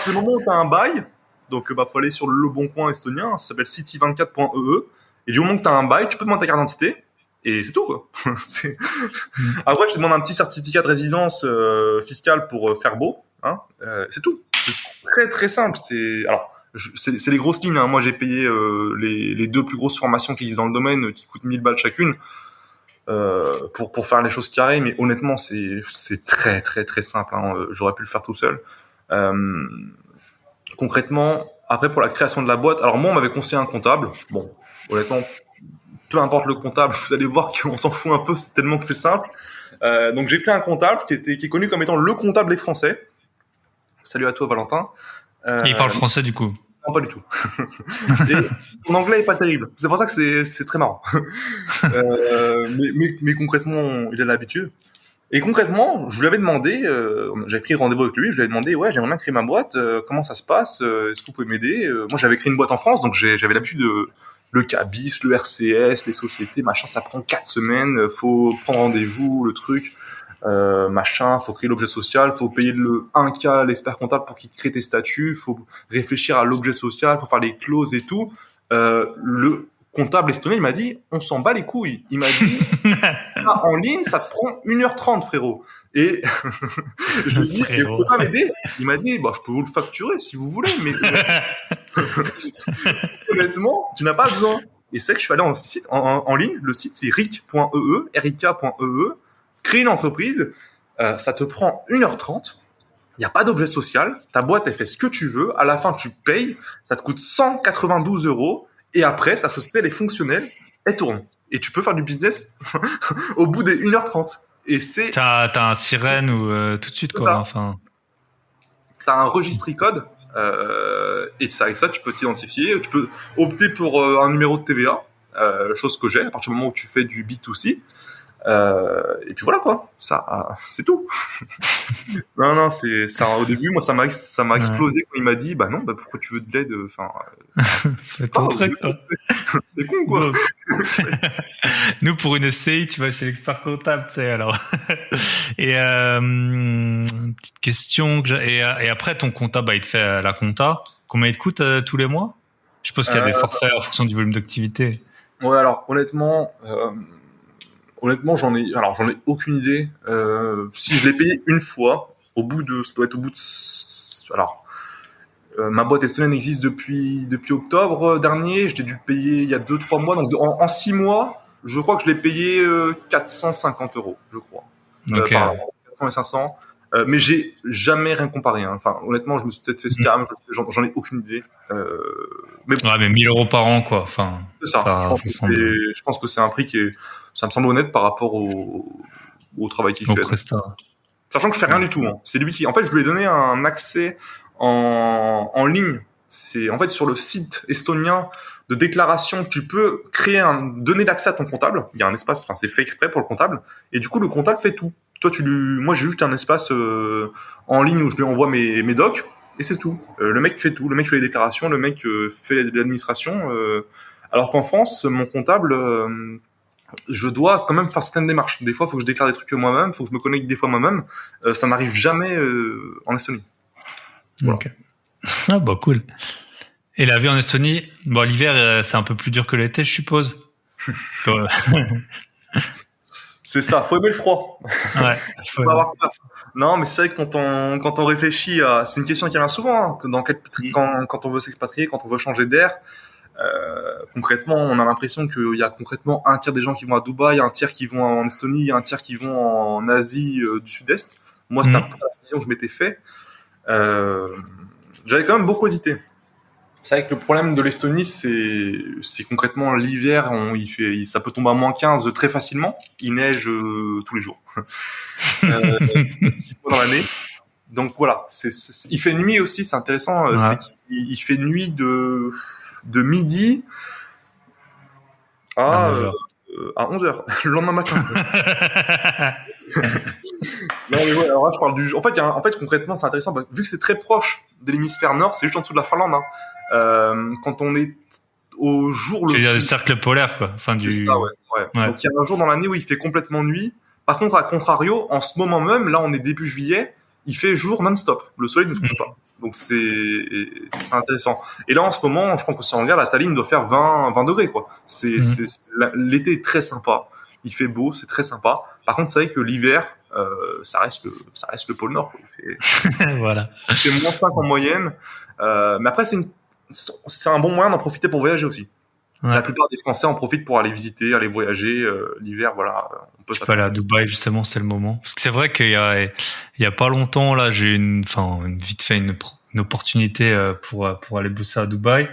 C'est le moment où tu as un bail. Donc, bah, faut aller sur le Bon Coin estonien. Ça s'appelle city24.ee. Et du moment que tu as un bail, tu peux demander ta carte d'identité. Et c'est tout, quoi. Après, tu demandes un petit certificat de résidence fiscale pour faire beau. Hein. C'est tout. C'est très, très simple. C'est les grosses lignes. Hein. Moi, j'ai payé les 2 plus grosses formations qui existent dans le domaine, qui coûtent 1000 balles chacune. Pour faire les choses carrées, mais honnêtement c'est très très très simple, hein. J'aurais pu le faire tout seul. Concrètement, après pour la création de la boîte, alors moi on m'avait conseillé un comptable. Bon, honnêtement, peu importe le comptable, vous allez voir qu'on s'en fout un peu, c'est tellement que c'est simple. Donc j'ai pris un comptable qui est connu comme étant le comptable des Français. Salut à toi Valentin. Il parle français du coup? Non, pas du tout. Et son anglais est pas terrible. C'est pour ça que c'est très marrant. Mais concrètement, il a l'habitude. Et concrètement, je lui avais demandé, j'avais pris rendez-vous avec lui, je lui avais demandé, ouais, j'aimerais bien créer ma boîte, comment ça se passe, est-ce que vous pouvez m'aider? Moi, j'avais créé une boîte en France, donc j'avais l'habitude de le CABIS, le RCS, les sociétés, machin, ça prend 4 semaines, faut prendre rendez-vous, le truc. Machin, faut créer l'objet social, faut payer le 1K l'expert comptable pour qu'il crée tes statuts, faut réfléchir à l'objet social, faut faire les clauses et tout. Le comptable estonien, il m'a dit, on s'en bat les couilles. Il m'a dit, en ligne, ça te prend 1h30, frérot. Et je lui ai dit, je peux pas m'aider. Il m'a dit, bah, je peux vous le facturer si vous voulez, mais honnêtement, tu n'as pas besoin. Et c'est que je suis allé en ligne, le site c'est rik.ee, créer une entreprise, ça te prend 1h30, il n'y a pas d'objet social, ta boîte elle fait ce que tu veux, à la fin tu payes, ça te coûte 192 €, et après ta société elle est fonctionnelle, elle tourne. Et tu peux faire du business au bout des 1h30. Et c'est... T'as un sirène ou tout de suite quoi, enfin... T'as un registre code, et avec ça tu peux t'identifier, tu peux opter pour un numéro de TVA, chose que j'ai, à partir du moment où tu fais du B2C. Et puis voilà quoi, ça c'est tout. non, c'est ça. Au début, moi ça m'a explosé quand il m'a dit bah non, bah pourquoi tu veux de l'aide, enfin. Fais ton truc toi. C'est con quoi. Nous pour une SCI, tu vas chez l'expert comptable, tu sais alors. Et petite question que et après ton comptable, bah, il te fait la compta. Combien il te coûte tous les mois? Je suppose qu'il y a des forfaits en fonction du volume d'activité. Ouais, alors honnêtement, j'en ai aucune idée. Si je l'ai payé une fois, ça doit être au bout de. Alors, ma boîte estonienne existe depuis octobre dernier. Je l'ai dû le payer il y a 2-3 mois. Donc en 6 mois, je crois que je l'ai payé 450 €, je crois. Okay. 400 et 500. Mais j'ai jamais rien comparé. Hein. Enfin, honnêtement, je me suis peut-être fait scam. J'en ai aucune idée. Mais 1000 € par an, quoi. Enfin, c'est ça. Je pense que c'est un prix ça me semble honnête par rapport au travail qu'il fait. Sachant que je fais rien du tout. Hein. C'est lui qui, en fait, je lui ai donné un accès en ligne. C'est en fait sur le site estonien de déclaration, tu peux donner l'accès à ton comptable. Il y a un espace, enfin c'est fait exprès pour le comptable. Et du coup, le comptable fait tout. Moi j'ai juste un espace en ligne où je lui envoie mes docs et c'est tout. Le mec fait tout. Le mec fait les déclarations, le mec fait l'administration. Alors qu'en France, mon comptable, je dois quand même faire certaines démarches. Des fois, il faut que je déclare des trucs moi-même, il faut que je me connecte des fois moi-même. Ça n'arrive jamais en Estonie. Voilà. Okay. Ah bah cool. Et la vie en Estonie, bon l'hiver c'est un peu plus dur que l'été, je suppose. C'est ça, faut aimer le froid. Ouais. Faut pas avoir peur. Non, mais c'est vrai que quand on réfléchit à, c'est une question qui revient souvent, hein, quand on veut s'expatrier, quand on veut changer d'air. Concrètement, on a l'impression qu'il y a concrètement un tiers des gens qui vont à Dubaï, un tiers qui vont en Estonie, un tiers qui vont en Asie du Sud-Est. Moi, c'était un peu la vision que je m'étais fait. J'avais quand même beaucoup hésité. C'est vrai que le problème de l'Estonie, c'est concrètement l'hiver, ça peut tomber à -15 très facilement. Il neige tous les jours dans l'année. Donc voilà, il fait nuit aussi, c'est intéressant. Ouais. C'est qu'il fait nuit de midi à 11h, le lendemain matin. Non, mais ouais, alors là, je parle en fait, concrètement, c'est intéressant, vu que c'est très proche de l'hémisphère nord, c'est juste en dessous de la Finlande. Hein. Quand on est au jour tu veux dire le cercle polaire, quoi. Enfin, C'est ça, ouais. Ouais. Donc il y a un jour dans l'année où il fait complètement nuit. Par contre, à contrario, en ce moment même, là on est début juillet, il fait jour non-stop. Le soleil ne se couche pas. Donc c'est intéressant. Et là en ce moment, je pense que si on regarde, la Tallinn doit faire 20 degrés, quoi. L'été est très sympa. Il fait beau, c'est très sympa. Par contre, c'est vrai que l'hiver, ça reste le pôle Nord, quoi. Voilà. Il fait -5 en moyenne. Mais après, c'est un bon moyen d'en profiter pour voyager aussi. Ouais. La plupart des Français en profitent pour aller visiter, aller voyager. L'hiver, voilà, on peut aller à Dubaï, justement, c'est le moment. Parce que c'est vrai qu'il y a pas longtemps, là, j'ai eu vite fait une opportunité pour aller bosser à Dubaï.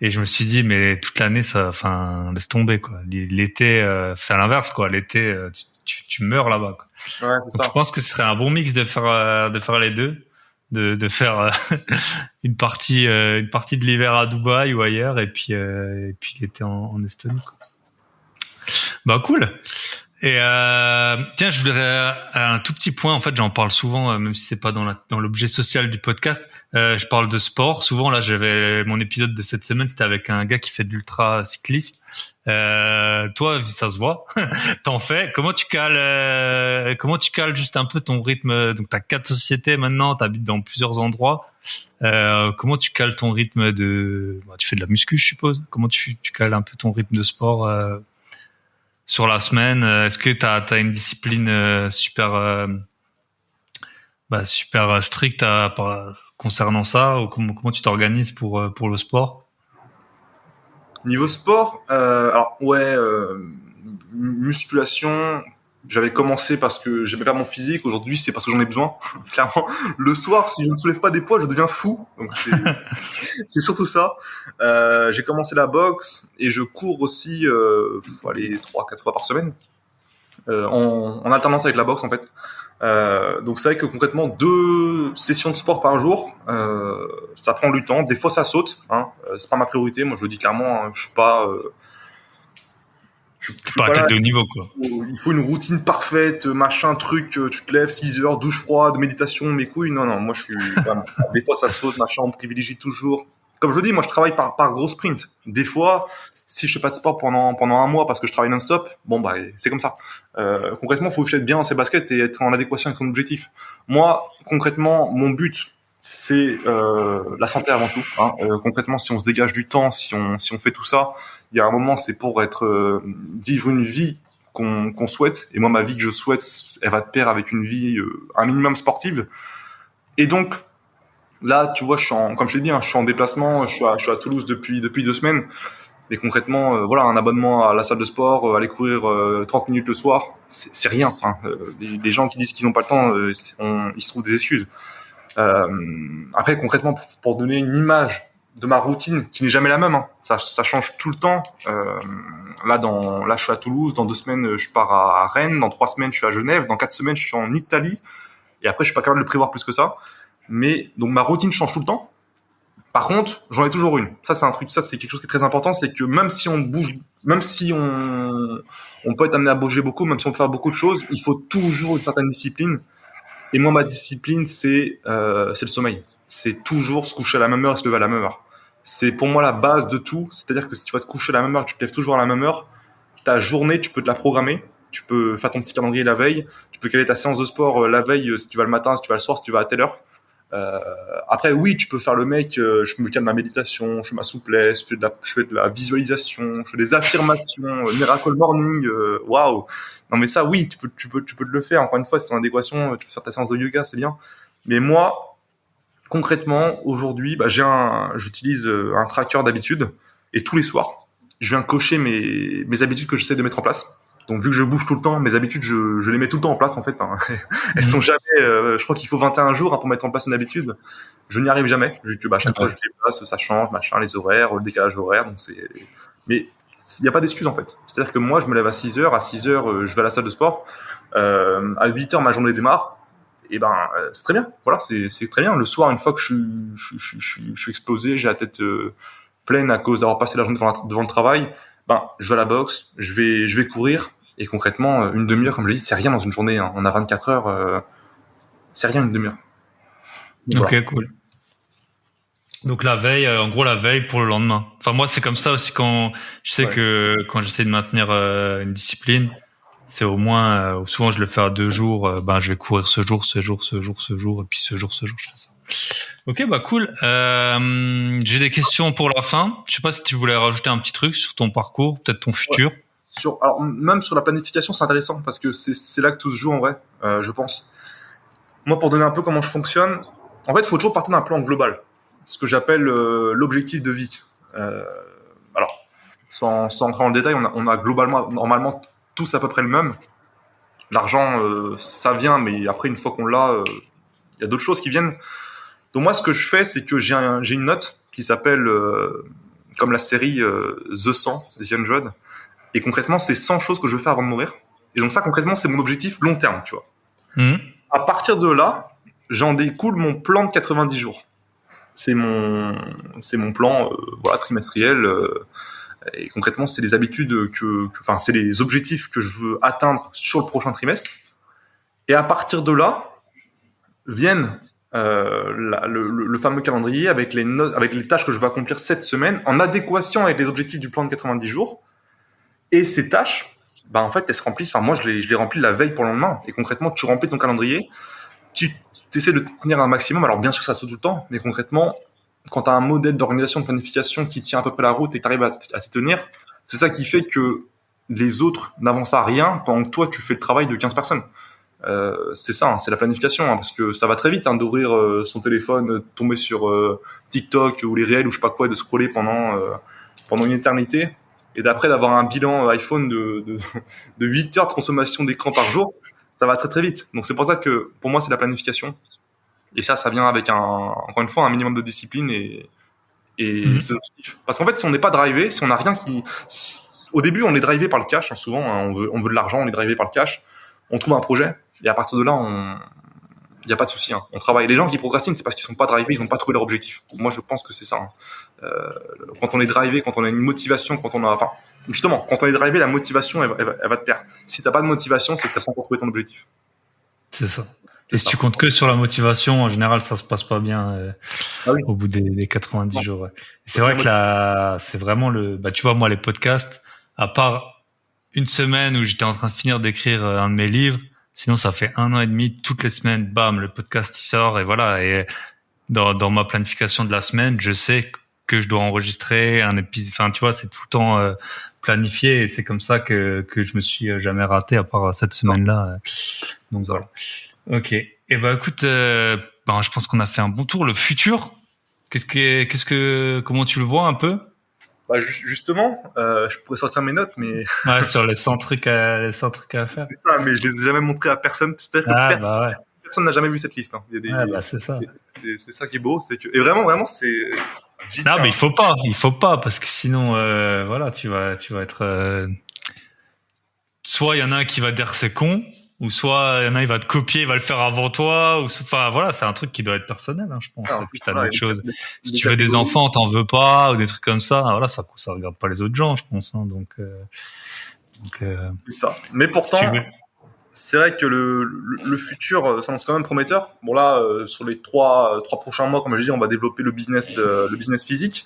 Et je me suis dit, mais toute l'année, laisse tomber, quoi. L'été, c'est à l'inverse, quoi. L'été, tu meurs là-bas, quoi. Ouais, c'est Donc, ça. je pense que ce serait un bon mix de faire les deux. De faire une partie de l'hiver à Dubaï ou ailleurs et puis l'été en Estonie, quoi. Bah cool. Et tiens, je voudrais un tout petit point. En fait, j'en parle souvent, même si c'est pas dans l'objet social du podcast. Je parle de sport. Souvent, là, j'avais mon épisode de cette semaine, c'était avec un gars qui fait de l'ultra cyclisme. Toi, ça se voit. T'en fais. Comment tu cales juste un peu ton rythme? Donc, t'as 4 sociétés maintenant. T'habites dans plusieurs endroits. Comment tu cales ton rythme tu fais de la muscu, je suppose. Comment tu cales un peu ton rythme de sport sur la semaine? Est-ce que t'as une discipline super stricte concernant ça, ou comment tu t'organises pour le sport? Niveau sport, alors ouais, musculation. J'avais commencé parce que j'aimais pas mon physique. Aujourd'hui, c'est parce que j'en ai besoin. Clairement, le soir, si je ne soulève pas des poids, je deviens fou. Donc c'est surtout ça. J'ai commencé la boxe et je cours aussi, aller 3-4 fois par semaine, en alternance avec la boxe en fait. Donc c'est vrai que concrètement 2 sessions de sport par jour, ça prend du temps. Des fois ça saute, hein. C'est pas ma priorité. Moi je le dis clairement, hein, je suis pas pas athlète de haut niveau, quoi. Il faut une routine parfaite, machin, truc, tu te lèves 6 heures, douche froide, méditation, mes couilles. Non, moi je suis vraiment, des fois ça saute, machin, on privilégie toujours. Comme je le dis, moi je travaille par gros sprint. Des fois, si je fais pas de sport pendant un mois parce que je travaille non-stop, bon bah c'est comme ça. Concrètement, faut que je être bien dans ses baskets et être en adéquation avec son objectif. Moi, concrètement, mon but c'est la santé avant tout, hein. Concrètement, si on se dégage du temps, si on fait tout ça, il y a un moment, c'est pour vivre une vie qu'on souhaite. Et moi, ma vie que je souhaite, elle va de pair avec une vie un minimum sportive. Et donc là, tu vois, comme je t'ai dit, hein, je suis en déplacement, je suis à Toulouse depuis 2 semaines. Mais concrètement, voilà, un abonnement à la salle de sport, aller courir 30 minutes le soir, c'est rien. Hein. Les gens qui disent qu'ils n'ont pas le temps, ils se trouvent des excuses. Après, concrètement, pour donner une image de ma routine, qui n'est jamais la même, hein. Ça change tout le temps. Là, je suis à Toulouse. Dans 2 semaines, je pars à Rennes. Dans 3 semaines, je suis à Genève. Dans 4 semaines, je suis en Italie. Et après, je suis pas capable de le prévoir plus que ça. Mais donc, ma routine change tout le temps. Par contre, j'en ai toujours une. Ça, c'est quelque chose qui est très important. C'est que même si on bouge, même si on peut être amené à bouger beaucoup, même si on peut faire beaucoup de choses, il faut toujours une certaine discipline. Et moi, ma discipline, c'est le sommeil. C'est toujours se coucher à la même heure et se lever à la même heure. C'est pour moi la base de tout. C'est-à-dire que si tu vas te coucher à la même heure, tu te lèves toujours à la même heure, ta journée, tu peux te la programmer. Tu peux faire ton petit calendrier la veille. Tu peux caler ta séance de sport la veille, si tu vas le matin, si tu vas le soir, si tu vas à telle heure. Après, oui, tu peux faire le mec, je me calme ma méditation, je fais ma souplesse, je fais de la visualisation, je fais des affirmations, miracle morning, waouh. Non, mais ça, oui, tu peux le faire. Encore une fois, c'est en adéquation, tu peux faire ta séance de yoga, c'est bien. Mais moi, concrètement, aujourd'hui, j'utilise un tracker d'habitude et tous les soirs, je viens cocher mes habitudes que j'essaie de mettre en place. Donc, vu que je bouge tout le temps, mes habitudes, je les mets tout le temps en place, en fait, hein. Elles sont jamais, je crois qu'il faut 21 jours, hein, pour mettre en place une habitude. Je n'y arrive jamais, vu que, chaque fois, je les place, ça change, machin, les horaires, le décalage horaire, donc mais il n'y a pas d'excuse, en fait. C'est-à-dire que moi, je me lève à 6 heures, je vais à la salle de sport, à 8 heures, ma journée démarre, et c'est très bien. Voilà, c'est très bien. Le soir, une fois que je suis explosé, j'ai la tête, pleine à cause d'avoir passé la journée devant le travail, je vais à la boxe, je vais courir, et concrètement, une demi-heure, comme je l'ai dit, c'est rien dans une journée, hein. On a 24 heures, c'est rien une demi-heure. Donc, ok, voilà. Cool. Donc la veille, en gros la veille pour le lendemain. Enfin moi c'est comme ça aussi quand je sais que quand j'essaie de maintenir une discipline, c'est au moins souvent je le fais à 2 jours. Je vais courir ce jour, et puis ce jour je fais ça. Ok, bah cool. J'ai des questions pour la fin. Je sais pas si tu voulais rajouter un petit truc sur ton parcours, peut-être ton futur. Alors même sur la planification, c'est intéressant parce que c'est là que tout se joue en vrai, je pense. Moi, pour donner un peu comment je fonctionne, en fait, il faut toujours partir d'un plan global, ce que j'appelle l'objectif de vie. Alors, sans entrer dans le détail, on a globalement, normalement, tous à peu près le même. L'argent, ça vient, mais après, une fois qu'on l'a, il y a d'autres choses qui viennent. Donc moi, ce que je fais, c'est que j'ai une note qui s'appelle, comme la série The 100, The 100. Et concrètement, c'est 100 choses que je veux faire avant de mourir. Et donc ça, concrètement, c'est mon objectif long terme, tu vois. À partir de là, j'en découle mon plan de 90 jours. C'est mon plan trimestriel. Et concrètement, c'est les habitudes c'est les objectifs que je veux atteindre sur le prochain trimestre. Et à partir de là, viennent le fameux calendrier avec les tâches que je veux accomplir cette semaine en adéquation avec les objectifs du plan de 90 jours. Et ces tâches, en fait, elles se remplissent. Enfin, moi, je les remplis la veille pour le lendemain. Et concrètement, tu remplis ton calendrier, tu essaies de tenir un maximum. Alors, bien sûr, ça saute tout le temps, mais concrètement, quand tu as un modèle d'organisation, de planification qui tient à peu près la route et que tu arrives à t'y tenir, c'est ça qui fait que les autres n'avancent à rien pendant que toi, tu fais le travail de 15 personnes. C'est ça, hein, c'est la planification, parce que ça va très vite d'ouvrir son téléphone, tomber sur TikTok ou les réels ou je sais pas quoi, et de scroller pendant une éternité. Et d'après d'avoir un bilan iPhone de 8 heures de consommation d'écran par jour, ça va très très vite. Donc c'est pour ça que pour moi c'est la planification. Et ça vient avec encore une fois un minimum de discipline et c'est objectif. Parce qu'en fait si on n'est pas drivé, si on n'a rien au début on est drivé par le cash, hein, souvent hein, on veut de l'argent, on est drivé par le cash, on trouve un projet et à partir de là il n'y a pas de souci, hein. On travaille. Les gens qui procrastinent, c'est parce qu'ils sont pas drivés, ils n'ont pas trouvé leur objectif. Moi, je pense que c'est ça. Hein. Quand on est drivé, quand on a une motivation, quand on est drivé, la motivation, elle va te perdre. Si t'as pas de motivation, c'est que t'as pas encore trouvé ton objectif. C'est ça. Et si tu comptes que sur la motivation, en général, ça se passe pas bien au bout des 90 jours. Ouais. C'est vrai que c'est vraiment tu vois, moi, les podcasts, à part une semaine où j'étais en train de finir d'écrire un de mes livres, sinon, ça fait 1 an et demi, toutes les semaines, bam, le podcast, il sort, et voilà. Et dans ma planification de la semaine, je sais que je dois enregistrer un épisode. Enfin, tu vois, c'est tout le temps planifié, et c'est comme ça que je me suis jamais raté, à part cette semaine-là. Donc, voilà. Ok. Et écoute, je pense qu'on a fait un bon tour. Le futur, comment tu le vois un peu? Justement, je pourrais sortir mes notes, mais ouais, sur les 100 trucs à faire. C'est ça, mais je les ai jamais montrés à personne. Personne n'a jamais vu cette liste. Hein. C'est ça. C'est ça qui est beau, c'est que et vraiment c'est. Non, mais il faut pas parce que sinon, tu vas être. Soit il y en a un qui va dire que c'est con, ou soit il y en a il va te copier, il va le faire avant toi, c'est un truc qui doit être personnel, hein, je pense. Et puis t'as d'autres choses. Si tu veux des enfants, t'en veux pas, ou des trucs comme ça, voilà, ça regarde pas les autres gens, je pense. Hein, donc c'est ça. Mais pourtant, c'est vrai que le futur s'annonce quand même prometteur. Bon là, sur les trois prochains mois, comme je l'ai dit, on va développer le business physique.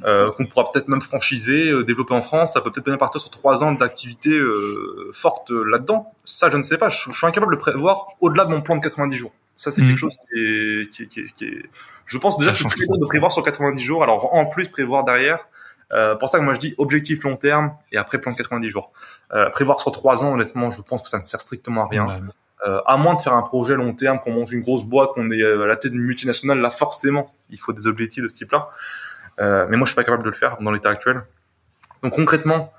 Qu'on pourra peut-être même franchiser, développer en France. Ça peut peut-être bien partir sur 3 ans d'activité forte là-dedans. Ça, je ne sais pas. Je suis incapable de prévoir au-delà de mon plan de 90 jours. Ça, c'est quelque chose qui est... Je pense déjà que c'est très dur de prévoir sur 90 jours. Alors, en plus, prévoir derrière. Pour ça que moi, je dis objectif long terme et après plan de 90 jours. Prévoir sur 3 ans, honnêtement, je pense que ça ne sert strictement à rien. À moins de faire un projet long terme, qu'on monte une grosse boîte, qu'on est à la tête d'une multinationale, là, forcément, il faut des objectifs de ce type-là. Mais moi, je suis pas capable de le faire dans l'état actuel. Donc concrètement,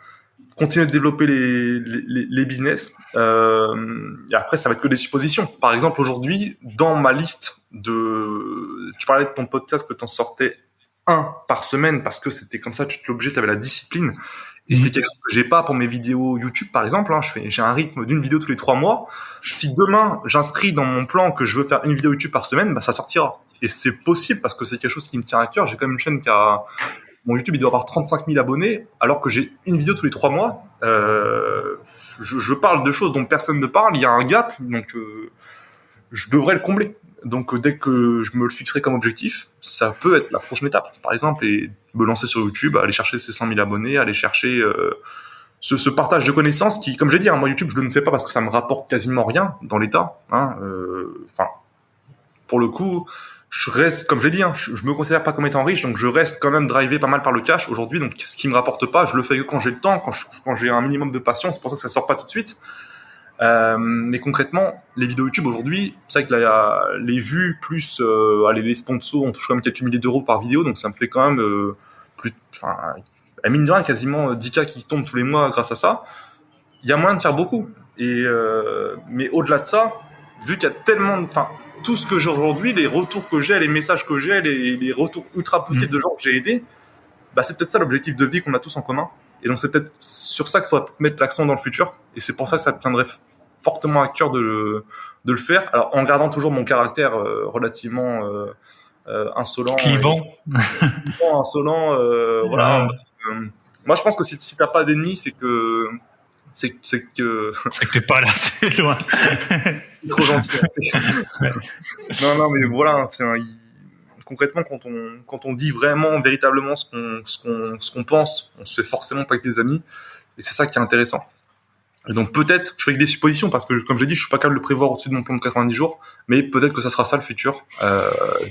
continuer de développer les business. Et après, ça va être que des suppositions. Par exemple, aujourd'hui, dans ma liste tu parlais de ton podcast que tu en sortais 1 par semaine parce que c'était comme ça, tu te l'obligeais, tu avais la discipline. Et c'est quelque chose que j'ai pas pour mes vidéos YouTube, par exemple. Hein. J'ai un rythme d'une vidéo tous les 3 mois. Si demain, j'inscris dans mon plan que je veux faire une vidéo YouTube par semaine, ça sortira. Et c'est possible parce que c'est quelque chose qui me tient à cœur. J'ai quand même une chaîne mon YouTube, il doit avoir 35 000 abonnés, alors que j'ai une vidéo tous les 3 mois. Je parle de choses dont personne ne parle. Il y a un gap, donc je devrais le combler. Donc dès que je me le fixerai comme objectif, ça peut être la prochaine étape, par exemple, et me lancer sur YouTube, aller chercher ces 100 000 abonnés, aller chercher ce partage de connaissances qui, comme j'ai dit, moi YouTube, je ne le fais pas parce que ça me rapporte quasiment rien dans l'état. Pour le coup, je reste, comme je l'ai dit, je me considère pas comme étant riche, donc je reste quand même drivé pas mal par le cash aujourd'hui. Donc ce qui me rapporte pas, je le fais que quand j'ai le temps, quand j'ai un minimum de patience. C'est pour ça que ça sort pas tout de suite. Mais concrètement, les vidéos YouTube aujourd'hui, c'est vrai que les vues plus les sponsors, on touche quand même quelques milliers d'euros par vidéo, donc ça me fait quand même mine de rien, quasiment 10K qui tombent tous les mois grâce à ça. Il y a moyen de faire beaucoup. Mais au-delà de ça, vu qu'il y a tellement tout ce que j'ai aujourd'hui, les retours que j'ai, les messages que j'ai, les retours ultra positifs de gens que j'ai aidés, c'est peut-être ça l'objectif de vie qu'on a tous en commun. Et donc c'est peut-être sur ça qu'il faut mettre l'accent dans le futur. Et c'est pour ça que ça me tiendrait fortement à cœur de le faire. Alors en gardant toujours mon caractère relativement insolent. Clivant. Insolent, voilà. Moi je pense que si t'as pas d'ennemis, c'est que t'es pas là, c'est loin. Trop gentil. Non, mais voilà. Concrètement, quand on dit véritablement ce qu'on pense, on se fait forcément pas avec des amis, et c'est ça qui est intéressant. Et donc peut-être, je fais que des suppositions parce que, comme je l'ai dit, je suis pas capable de prévoir au-dessus de mon plan de 90 jours, mais peut-être que ça sera ça le futur.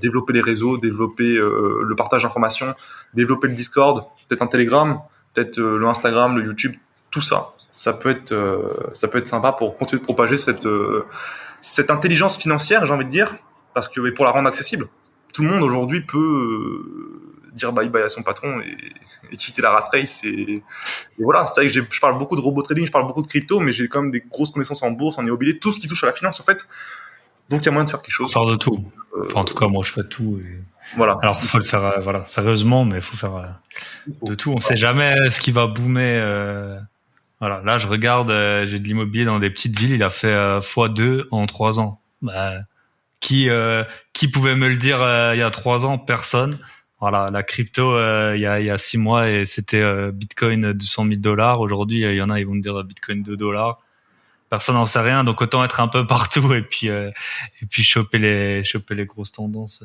Développer les réseaux, développer le partage d'informations, développer le Discord, peut-être un Telegram, peut-être le Instagram, le YouTube, tout ça. Ça peut être sympa pour continuer de propager cette intelligence financière, j'ai envie de dire, parce que pour la rendre accessible, tout le monde aujourd'hui peut dire bye bye à son patron et quitter la rat race. Et voilà, c'est vrai que je parle beaucoup de robot trading, je parle beaucoup de crypto, mais j'ai quand même des grosses connaissances en bourse, en immobilier, tout ce qui touche à la finance en fait. Donc il y a moyen de faire quelque chose. Faire de tout. En tout cas, moi je fais tout. Voilà. Alors il faut le faire, sérieusement, mais il faut faire de tout. On sait jamais ce qui va boomer. Voilà, là je regarde, j'ai de l'immobilier dans des petites villes, il a fait x2 en 3 ans. Qui pouvait me le dire il y a 3 ans? Personne. Voilà, la crypto il y a 6 mois et c'était Bitcoin $200,000. Aujourd'hui, il y en a, ils vont me dire Bitcoin $2. Personne n'en sait rien, donc autant être un peu partout et puis choper les grosses tendances.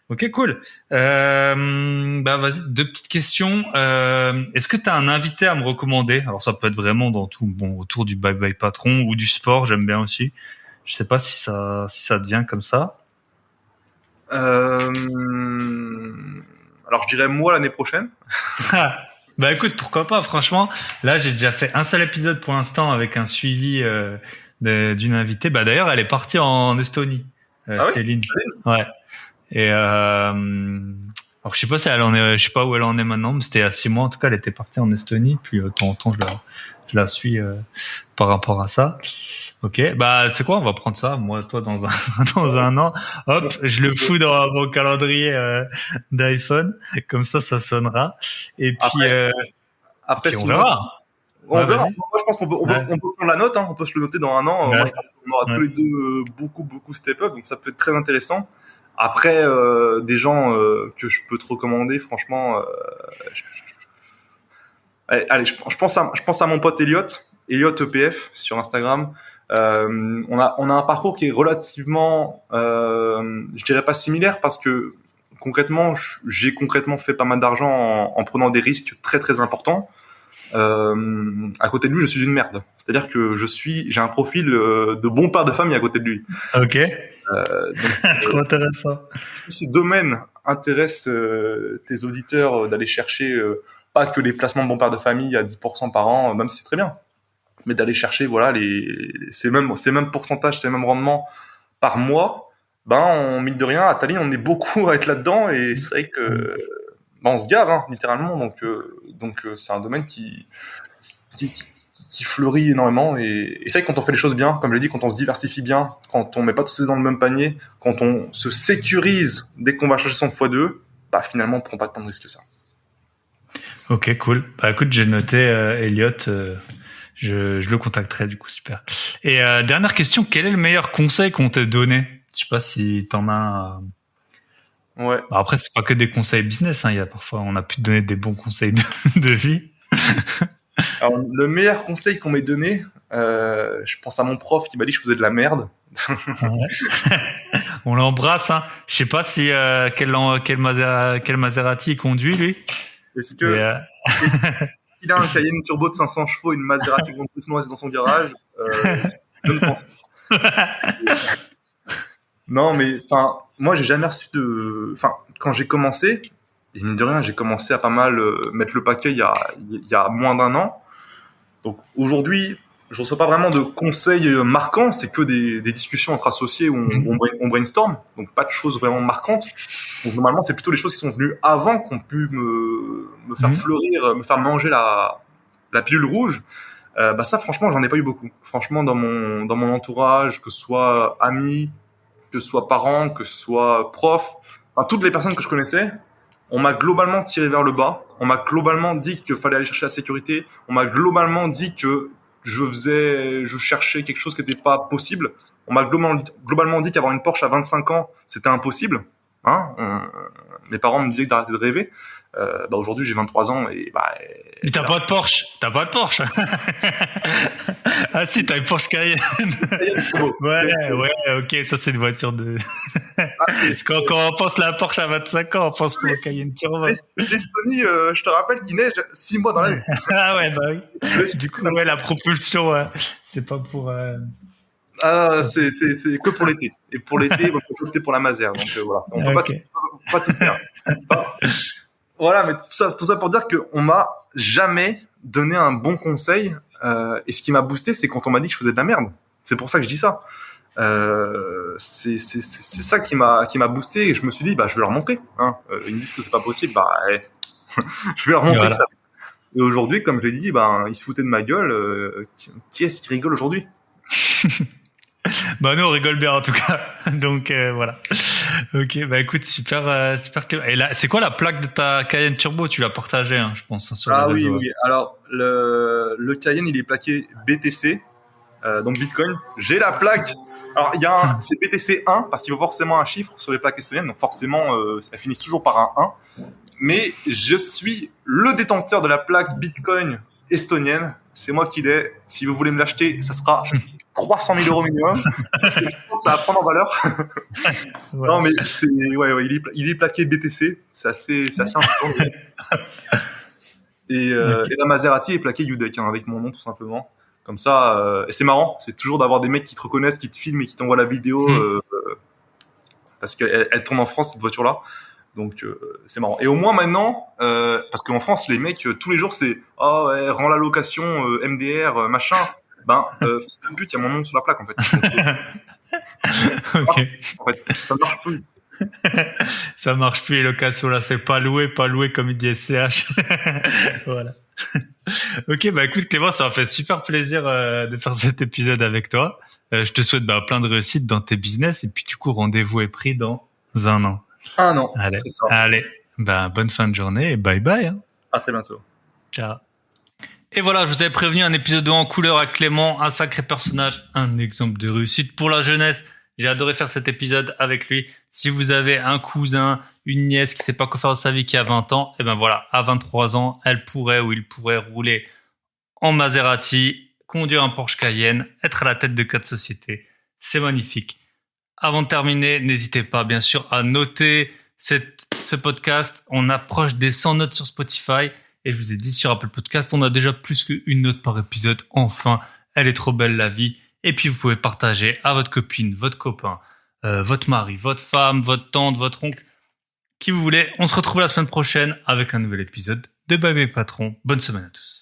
Ok, cool. Vas-y, 2 petites questions. Est-ce que tu as un invité à me recommander? Alors ça peut être vraiment dans tout, autour du bye bye patron ou du sport, j'aime bien aussi. Je sais pas si ça devient comme ça. Alors je dirais moi l'année prochaine. Écoute, pourquoi pas, franchement. Là, j'ai déjà fait un seul épisode pour l'instant avec un suivi d'une invitée. D'ailleurs, elle est partie en Estonie, Céline. Ouais. Et alors je sais pas si elle en est, je sais pas où elle en est maintenant, mais c'était il y a 6 mois en tout cas, elle était partie en Estonie. Puis de temps en temps, je la suis par rapport à ça. Ok, tu sais quoi, on va prendre ça, moi, toi, dans un an. Hop, je le fous dans mon calendrier d'iPhone, comme ça sonnera. Et puis après on verra. On verra. Moi, je pense qu'on peut prendre la note, on peut se le noter dans un an. Moi, je pense qu'on aura tous les deux beaucoup step up, donc ça peut être très intéressant. Après, des gens que je peux te recommander, franchement, allez, je pense à mon pote Elliot EPF sur Instagram. On a un parcours qui est relativement, je dirais pas similaire parce que concrètement, j'ai fait pas mal d'argent en prenant des risques très très importants. À côté de lui, je suis une merde. C'est-à-dire que j'ai un profil de bon père de famille à côté de lui. Ok. Donc, trop intéressant. Si ces domaines intéressent tes auditeurs d'aller chercher pas que les placements de bon père de famille à 10% par an, même si c'est très bien, mais d'aller chercher ces mêmes pourcentages, ces mêmes rendements par mois, on mine de rien à Tallinn, on est beaucoup à être là-dedans et c'est vrai que on se gave littéralement, donc c'est un domaine qui fleurit énormément et c'est vrai que quand on fait les choses bien, comme je l'ai dit, quand on se diversifie bien, quand on met pas tous ses dans le même panier, quand on se sécurise dès qu'on va chercher son x2, finalement on prend pas tant de risques que ça. Ok, cool. Écoute, j'ai noté Elliot, je le contacterai du coup, super. Et dernière question, quel est le meilleur conseil qu'on t'ait donné? Je sais pas si t'en as. Ouais. Après, c'est pas que des conseils business, il y a parfois, on a pu te donner des bons conseils de vie. Alors, le meilleur conseil qu'on m'ait donné, je pense à mon prof qui m'a dit que je faisais de la merde. Ouais. On l'embrasse. Hein. Je sais pas si quel Maserati il conduit lui. Est-ce qu'il a un Cayenne turbo de 500 chevaux, une Maserati Grand Turismo dans son garage? Je ne pense pas. Non, mais enfin, moi, j'ai jamais reçu de. Enfin, quand j'ai commencé, et mine de rien, j'ai commencé à pas mal mettre le paquet il y a moins d'un an. Donc aujourd'hui, je reçois pas vraiment de conseils marquants, c'est que des discussions entre associés où on brainstorm, donc pas de choses vraiment marquantes. Donc normalement, c'est plutôt les choses qui sont venues avant qu'on pu me faire fleurir, me faire manger la pilule rouge. Bah ça, franchement, j'en ai pas eu beaucoup. Franchement, dans mon entourage, que ce soit amis, que ce soit parents, que ce soit profs, enfin, toutes les personnes que je connaissais, on m'a globalement tiré vers le bas. On m'a globalement dit qu'il fallait aller chercher la sécurité. On m'a globalement dit que je cherchais quelque chose qui n'était pas possible. On m'a globalement dit qu'avoir une Porsche à 25 ans, c'était impossible. Mes parents me disaient d'arrêter de rêver. Aujourd'hui, j'ai 23 ans et Mais t'as pas de Porsche. Ah si, t'as une Porsche Cayenne. ouais, ok, ça c'est une voiture de. Parce que quand on pense la Porsche à 25 ans, on pense pour le Cayenne Turbo. L'Estonie, je te rappelle qu'il neige 6 mois dans l'année. Ah ouais, bah oui. Du coup, ouais, la propulsion, c'est pas pour. C'est que pour l'été. Et pour l'été, il faut opter pour la Masère. Donc voilà, on peut pas tout faire. Voilà, mais tout ça pour dire qu'on m'a jamais donné un bon conseil. Et ce qui m'a boosté, c'est quand on m'a dit que je faisais de la merde. C'est pour ça que je dis ça. C'est ça qui m'a boosté et je me suis dit je vais leur montrer. Ils me disent que c'est pas possible, je vais leur montrer ça. Et aujourd'hui, comme je l'ai dit, ils se foutaient de ma gueule. Qui est-ce qui rigole aujourd'hui? Nous on rigole bien en tout cas. Donc voilà. Ok, écoute, super que. Et là, c'est quoi la plaque de ta Cayenne Turbo? Tu l'as partagée, je pense, sur les réseaux. Oui. Alors le Cayenne, il est plaqué BTC, donc Bitcoin. J'ai la plaque. Alors c'est BTC 1 parce qu'il faut forcément un chiffre sur les plaques estoniennes, donc forcément elles finissent toujours par un 1. Mais je suis le détenteur de la plaque Bitcoin estonienne. C'est moi qui l'ai. Si vous voulez me l'acheter, ça sera 300 000 euros minimum. Parce que je pense que ça va prendre en valeur. Ouais. Non, mais il est plaqué BTC. C'est assez important. Et la Maserati est plaquée UDEC, avec mon nom tout simplement. Comme ça, et c'est marrant. C'est toujours d'avoir des mecs qui te reconnaissent, qui te filment et qui t'envoient la vidéo parce qu'elle tourne en France cette voiture-là. Donc c'est marrant. Et au moins maintenant, parce qu'en France, les mecs tous les jours c'est rends la location MDR machin. C'est le but, il y a mon nom sur la plaque en fait. Ok. En fait, ça marche plus. Ça marche plus les locations là, c'est pas loué comme il dit SCH. Voilà. Ok, écoute Clément, ça m'a fait super plaisir de faire cet épisode avec toi. Je te souhaite plein de réussite dans tes business et puis du coup rendez-vous est pris dans un an. Un an. Allez, c'est ça. Allez. Bonne fin de journée et bye bye. À très bientôt. Ciao. Et voilà, je vous avais prévenu un épisode en couleur à Clément, un sacré personnage, un exemple de réussite pour la jeunesse. J'ai adoré faire cet épisode avec lui. Si vous avez un cousin, une nièce qui sait pas quoi faire de sa vie qui a 20 ans, voilà, à 23 ans, elle pourrait ou il pourrait rouler en Maserati, conduire un Porsche Cayenne, être à la tête de 4 sociétés. C'est magnifique. Avant de terminer, n'hésitez pas, bien sûr, à noter ce podcast. On approche des 100 notes sur Spotify. Et je vous ai dit, sur Apple Podcast, on a déjà plus qu'une note par épisode. Enfin, elle est trop belle, la vie. Et puis, vous pouvez partager à votre copine, votre copain, votre mari, votre femme, votre tante, votre oncle, qui vous voulez. On se retrouve la semaine prochaine avec un nouvel épisode de Bye Bye Patron. Bonne semaine à tous.